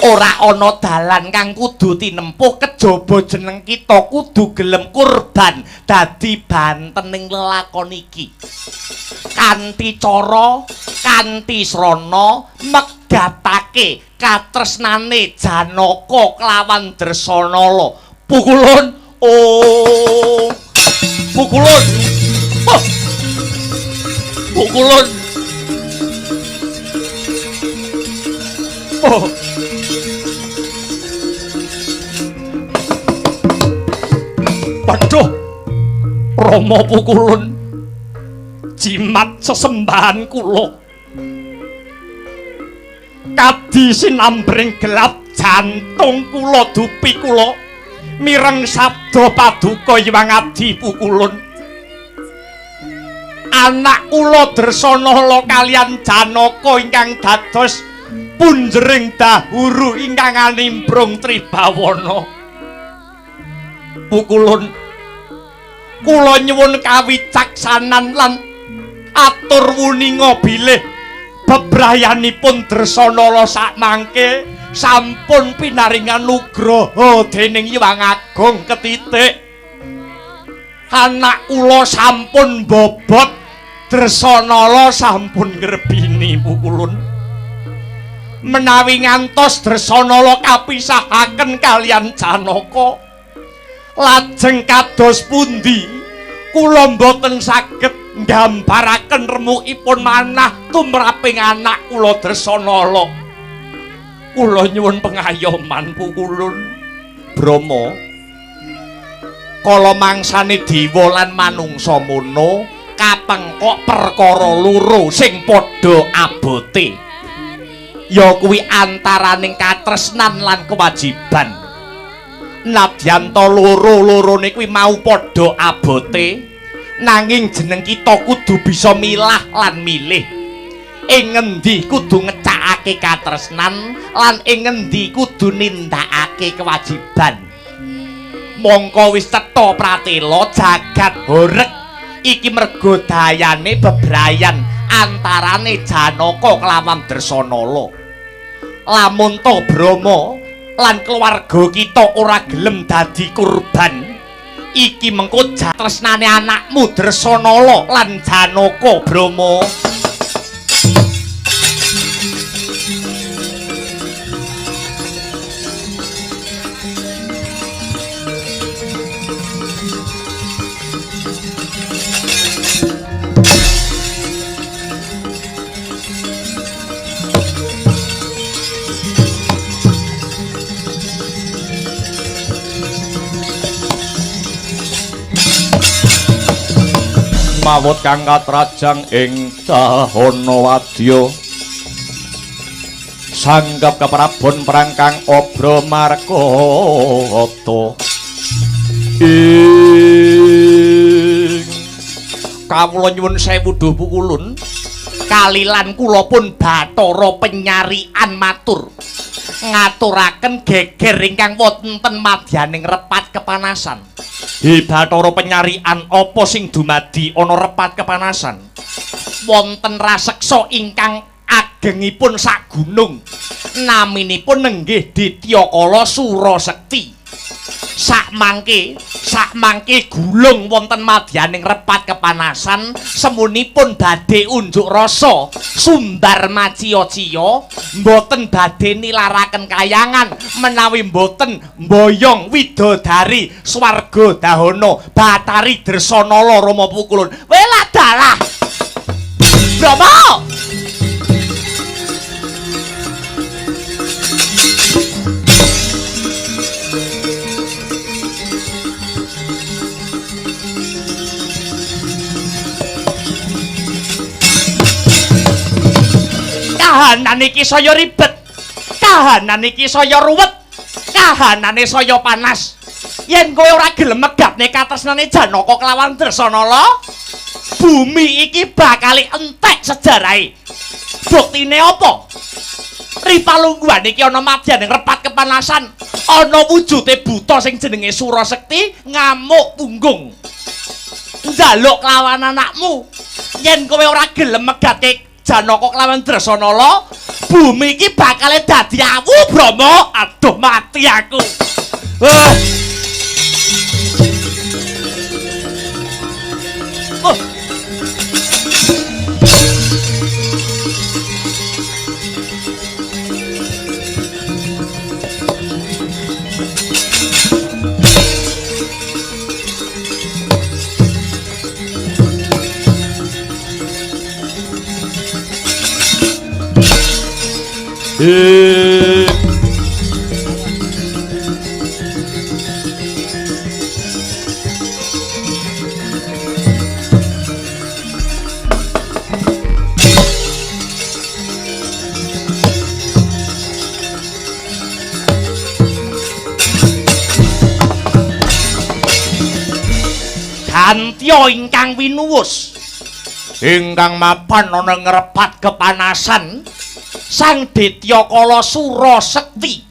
ora ana dalan kang kudu tinempuh kejaba jeneng kita kudu gelem kurban dadi bantening lelakon iki kanthi cara kanthi srana megatake katresnane Janaka kelawan Dresanala Pukulun oh Pukulun oh. Pukulun oh Waduh, Rama Pukulun, jimat sesembahan kula. Kadi sinambring gelap jantung kula dupi kula, mireng sabda paduka Hyang Adi Pukulun. Anak kula Dresanala kaliyan Janaka ingkang dados punjering dahuru ingkang animbrung Tribawana. Pukulun kula nyuwun kawicaksanan lan atur wuninga bilih bebrayanipun Dresanala sakmangke sampun pinaringan nugraha dening Hyang Agung Ketitik anak kula sampun bobot Dresanala sampun ngrebini Pukulun menawi ngantos Dresanala kapisahaken kaliyan Janaka lajeng kados pundi kula mboten saged nggambaraken remukipun manah tumraping anak kula Dresanala kula nyuwun pengayoman Pukulun Brama kala mangsane dewa lan manungsa mono kapengkok perkara loro sing padha abote ya kuwi antaraning katresnan lan kewajiban Nadyanto loro-lorone kuwi mau padha abote nanging jeneng kita kudu bisa milah lan milih ing ngendi kudu ngecakake katresnan lan ing ngendi kudu nindakake kewajiban mongko wis cetha pratela jagat horeg iki merga dayane bebrayan antarane Janaka kelawan Dresanala lamun to Brama lan keluarga kita ora gelem dadi kurban iki mengko tresnane anakmu Dresanala lan Janaka Brama sumawut kang katrajang ing dahana wadya sanggap keprabon perang kang obro markata ing kawula nyuwun sewu duh pukulun kalilan kula pun Bathara penyarian matur ngaturaken geger ingkang wonten madyaning repat kepanasan. Hi Bathara penyarian apa sing dumadi ana repat kepanasan? Wonten raseksa ingkang agengipun sak gunung. Naminipun nenggih Dityakala Surasekti. Sakmangke gulung wonten madyaning repat kepanasan semunipun badhe unjuk rasa sundar maciya-ciya mboten badhe nilaraken kayangan menawi mboten mboyong widodari swarga dahana Bathari Dresanala Rama Pukulun. Wela dalah Brama kahanan iki saya ribet, kahanan iki saya ruwet, kahanane saya panas. Yen kowe ora gelem megatne katresnane Janaka kelawan Dresanala, bumi iki bakal entek sejarahe. Buktine apa? Ripalungguhan iki ana madyaning repat kepanasan, ana wujude buta sing jenenge Surasekti ngamuk punggung. Njaluk kelawan anakmu. Yen kowe ora gelem megatke Janaka kelawan Dresanala, bumi iki bakal dadi awu Brama. Aduh mati aku. Gantya ingkang winuwus ingkang mapan ana ngrepat kepanasan Sang Dityakala Surasekti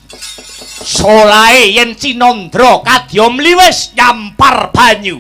solahe yen Cinandra kadya mliwis nyampar banyu.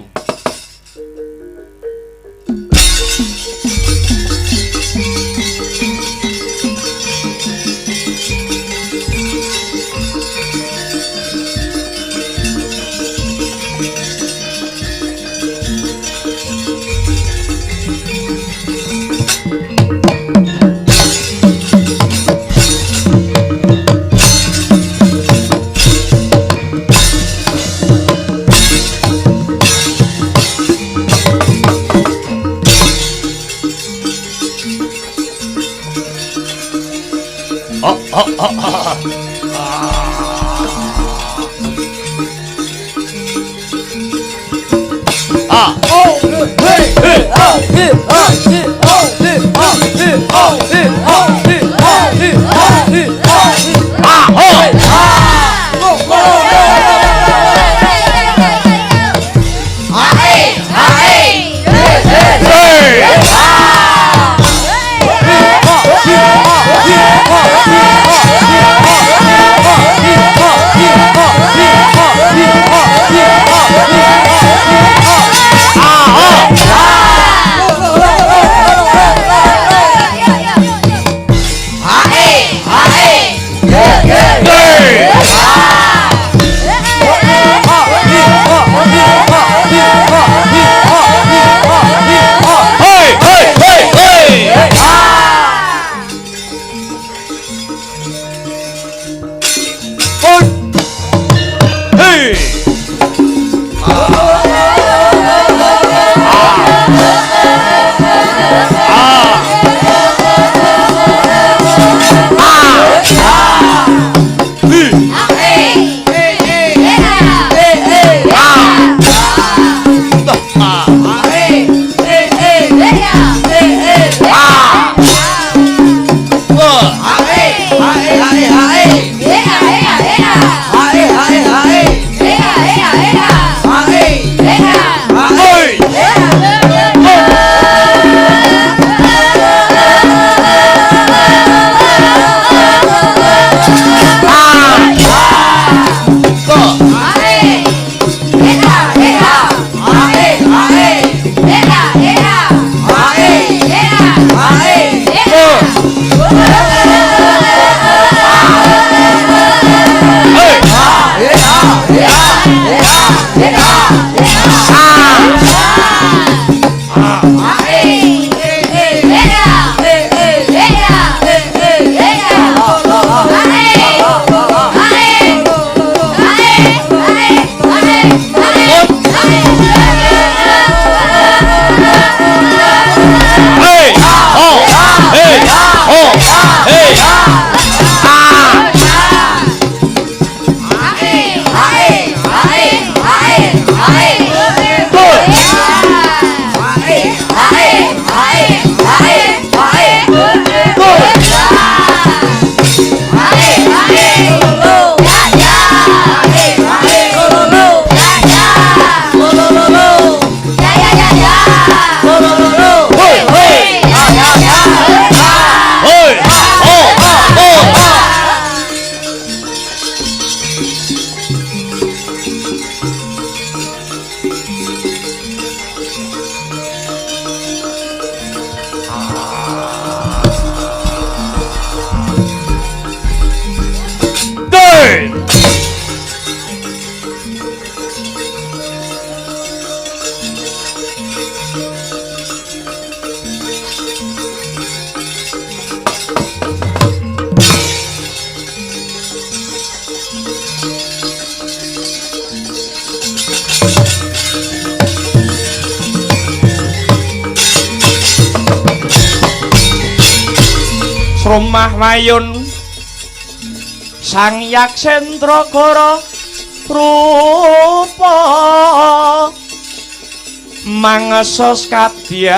Rumah Mayun Sang Yaksendragara rupa mangesos kadyangen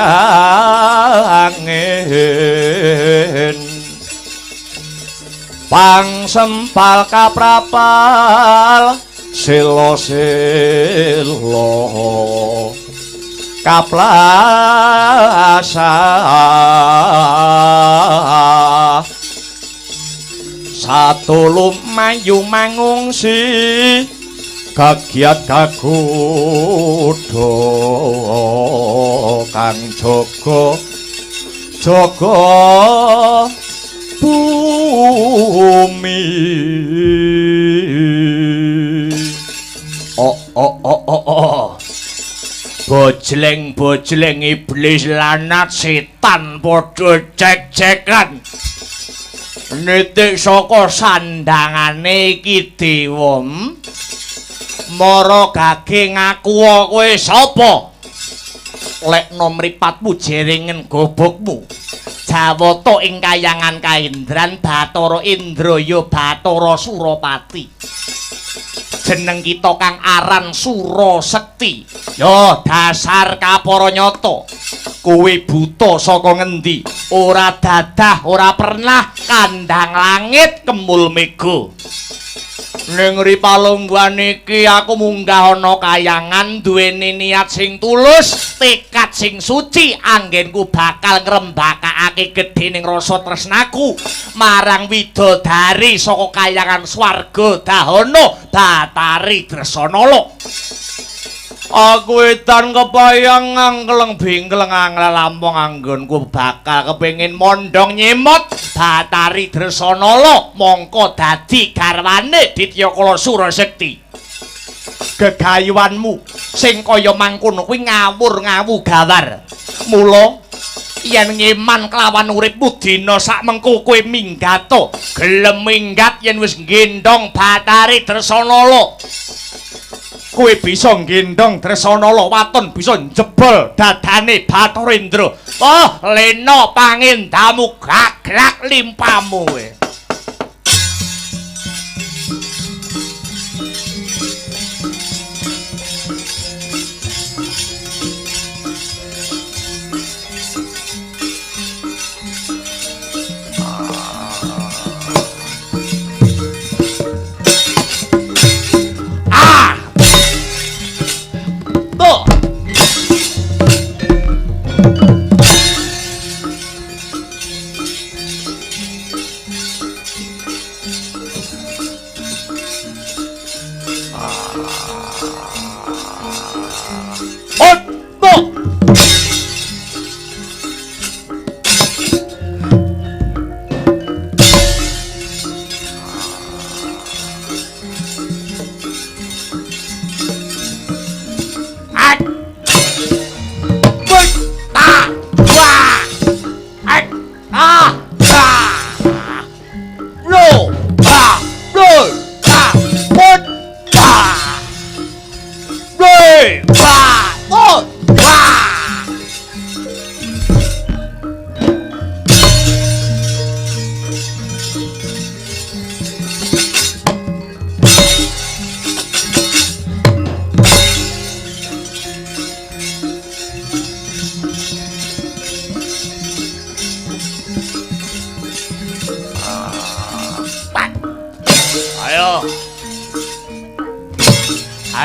pangsempal kaprapal selo-selo kaplasa satu lumayu mangungsi kagiat kakudo kang jaga bumi bojleng iblis lanat setan padha cek-cekan nitik saka sandangane iki dewa mara gage ngaku kowe sapa lekno mripatmu jeringen gobokmu Jawata ing kayangan Kaindran Bathara Indraya Bathara Surapati jeneng kita kang aran Surasekti ya dasar kaparanyata kowe buta saka ngendi ora dadah ora pernah kandhang langit kemul mega ning ripalungguhan iki aku munggah ana kayangan duweni niat sing tulus tekad sing suci anggenku bakal ngrembakake gedhening rasa tresnaku marang widodari saka kayangan swarga Dahana Batari Dresanala aku edan kepayang ngangkleng bingkleng anglampung anggonku bakal kepengin mondhong nyemot Batari Dresanala mongko dadi garwane Dityakala Surasekti gegayuhanmu sing kaya mangkono kuwi ngawur-ngawu gawar mula yen ngeman kelawan uripmu dina sak mengko kowe minggato gelem minggat yen wis nggendhong Batari Dresanala kowe bisa nggendhong Dresanala waton bisa njebol dadane Bathara Indra oh lena pangendamu gaglak limpamu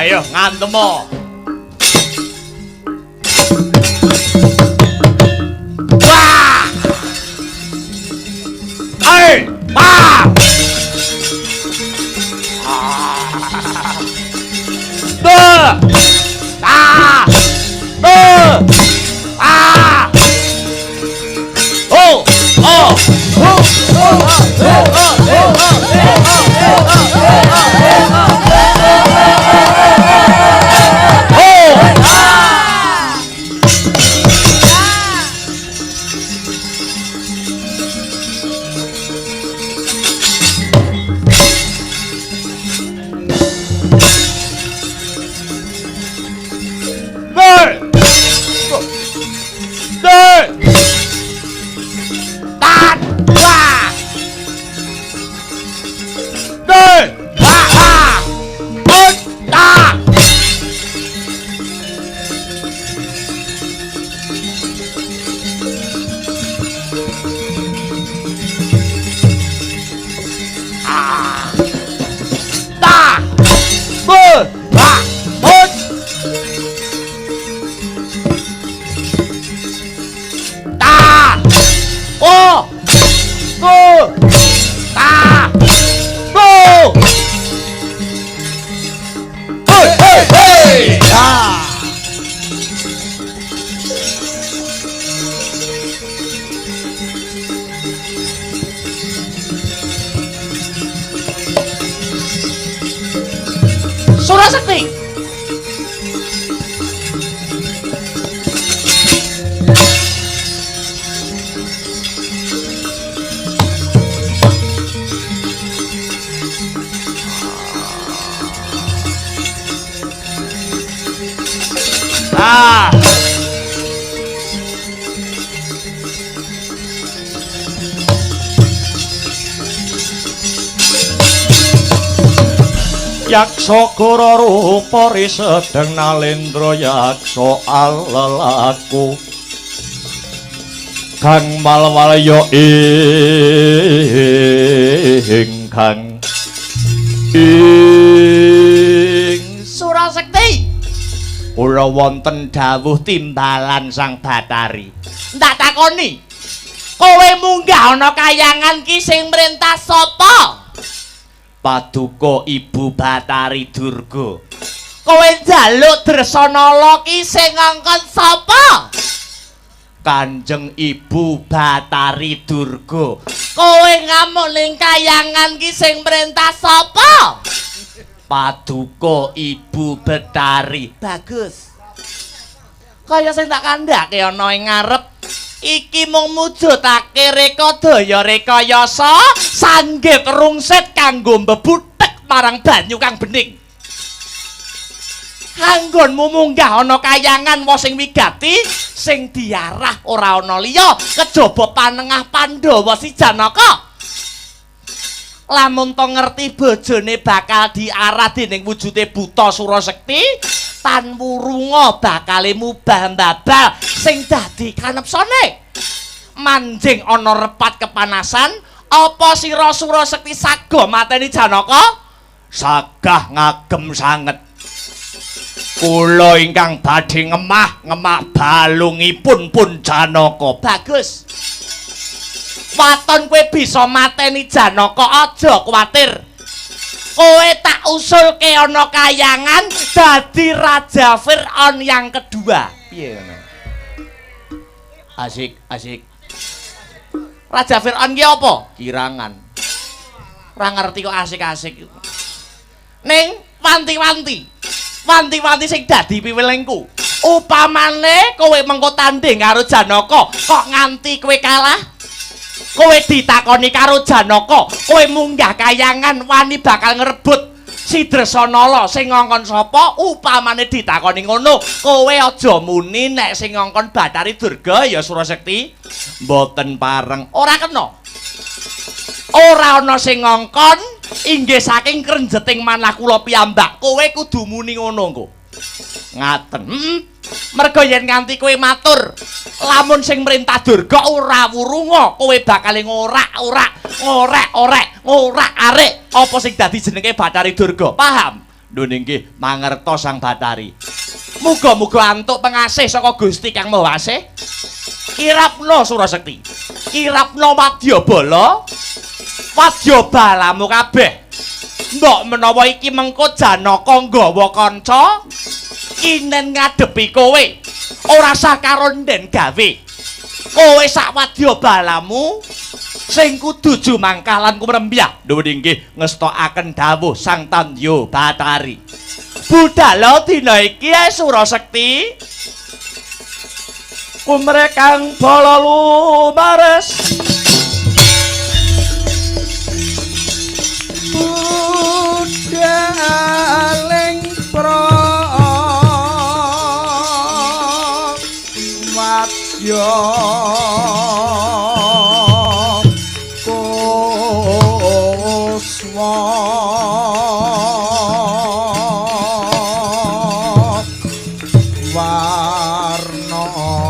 ayo ngantemo wah ayo wah Surasakti. Yaksa kura rupa risedeng nalendra yaksa alelaku kang malwalya ingkang ing Surasekti. kula wonten dawuh timbalan Sang Bathari. Ndak takoni. Kowe munggah ana kayangan ki sing mrentah sapa? Paduka Ibu Bathari Durga. Kowe njaluk Dresanala ki sing ngongkon sapa? Kanjeng Ibu Bathari Durga. Kowe ngamuk ning kayangan ki sing mrentah sapa? Paduka Ibu Bathari. Bagus. Kaya sing tak kandhake ana ing ngarep. Iki mung mujudake reka daya rekayasa sanggit rungsit kanggo mbebuthek marang banyu kang bening. Anggonmu munggah ana kayangan wa sing wigati sing diarah ora ana liya kejaba panengah Pandhawa si Janaka. Lamun to ngerti bojone bakal diarah dening wujude buta Surasekti, tan wurunga bakale mubah mbabal sing dadi kanepsane. Manjing ana repat kepanasan, apa sira Surasekti saga mateni Janaka? Sagah ngagem sanget. Kula ingkang badhe ngemah balungipun pun Janaka. Bagus. Waton kowe bisa mateni Janaka, aja kuwatir. Kowe tak usulke ana kayangan dadi Raja Fir'aun yang kedua. Piye ngono? Asik. Raja Fir'aun ki apa? Kirangan. Ora ngerti kok asik-asik. Ning wanti-wanti. Wanti-wanti sing dadi piwilingku. Upamane kowe mengko tanding karo Janaka, kok nganti kowe kalah? Kowe ditakoni karo Janaka, kowe munggah kayangan wani bakal ngrebut si Dresanala sing ngongkon sapa? Upamane ditakoni ngono, kowe aja muni nek sing ngongkon Bathari Durga ya Surasekti. Mboten pareng. Ora kena. Ora ana sing ngongkon inggih saking krenjeting manah kula piyambak. Kowe kudu muni ngono engko. Ngaten. Merga yen nganti kowe matur, lamun sing mrintah Durga ora wurunga, kowe bakal ngorak-arik apa sing dadi jenenge Bathari Durga. Paham? Lho nggih, mangertos Sang Bathari. Muga-muga antuk pengasih saka Gusti Kang Maha Asih. Kirapna Surasekti. Kirapna Wadyabala. Wadyabalamu kabeh. Mbok menawa iki mengko Janaka nggawa kanca kinen ngadepi kowe. Ora sah karo nden gawe. Kowe sak wadyabalamu sing kudu jumangkalan kumrembah nuwun inggih ngestokaken dawuh Sang Tandya Batari. Budhal dina iki Surasekti kumrekang bala lumares budhaling prawadya kuswa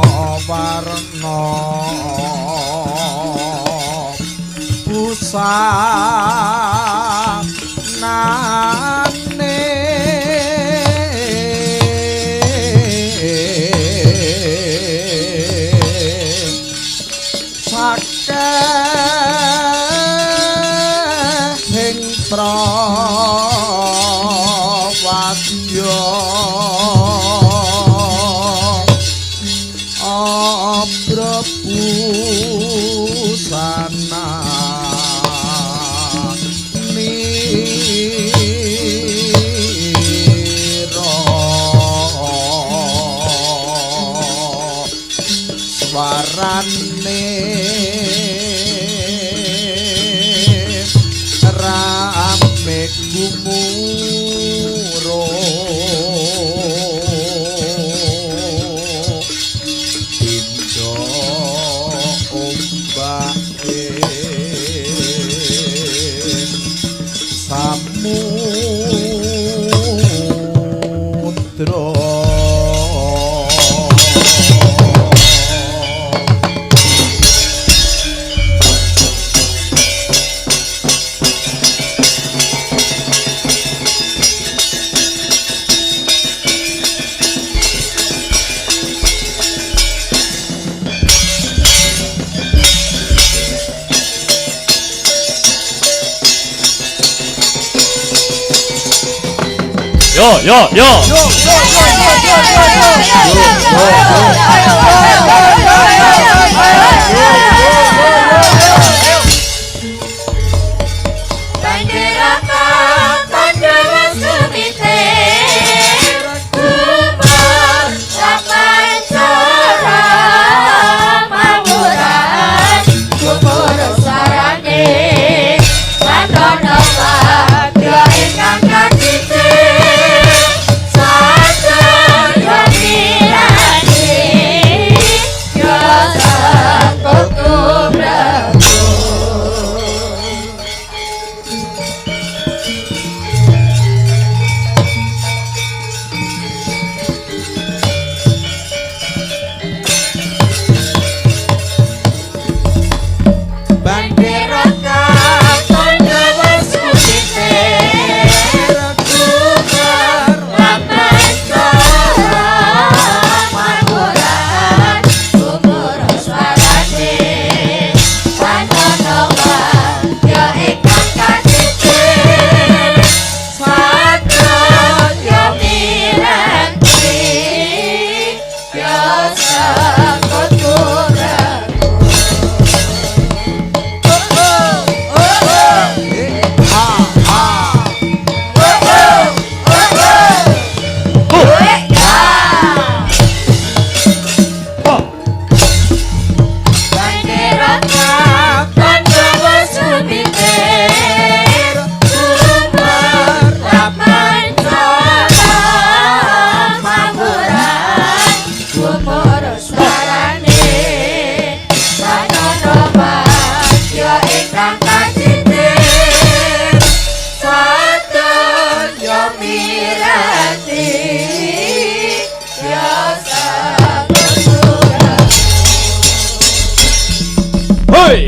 warna-warna busanane sakehing prawadya abrabusana nira swarane rame gumuro indo ombake samudra yo Ae,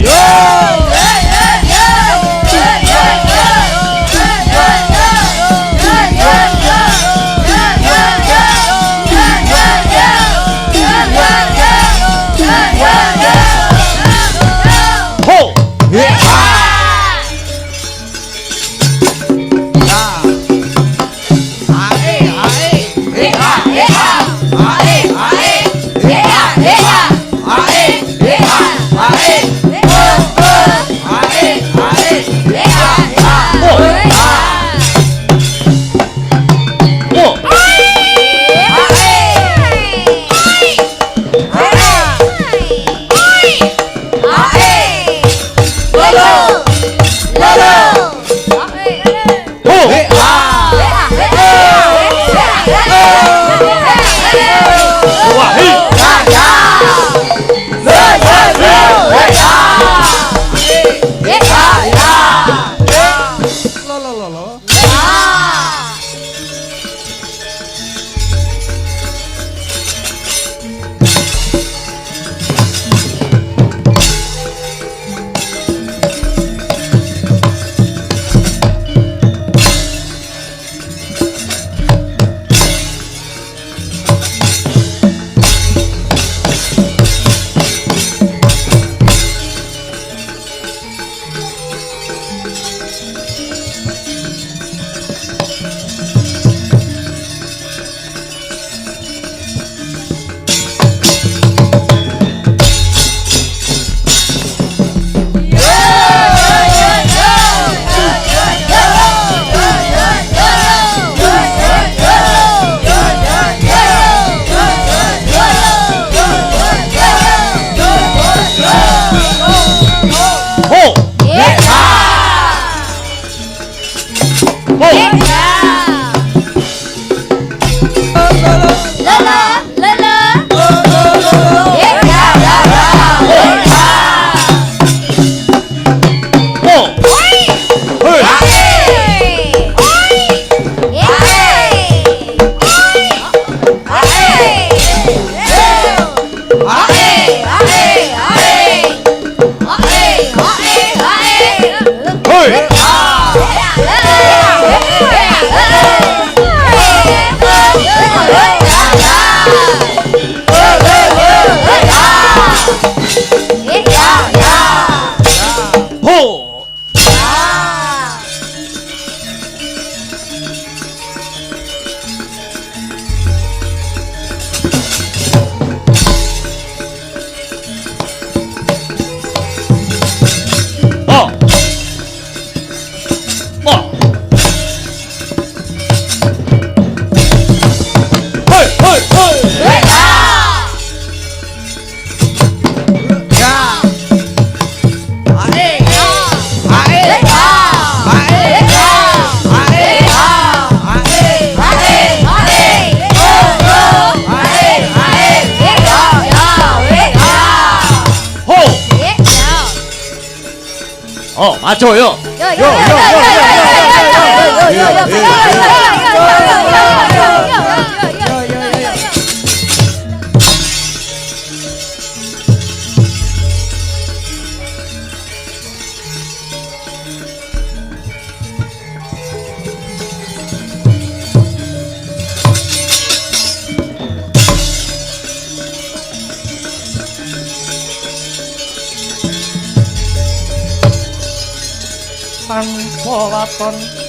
맞아요. tanpa waton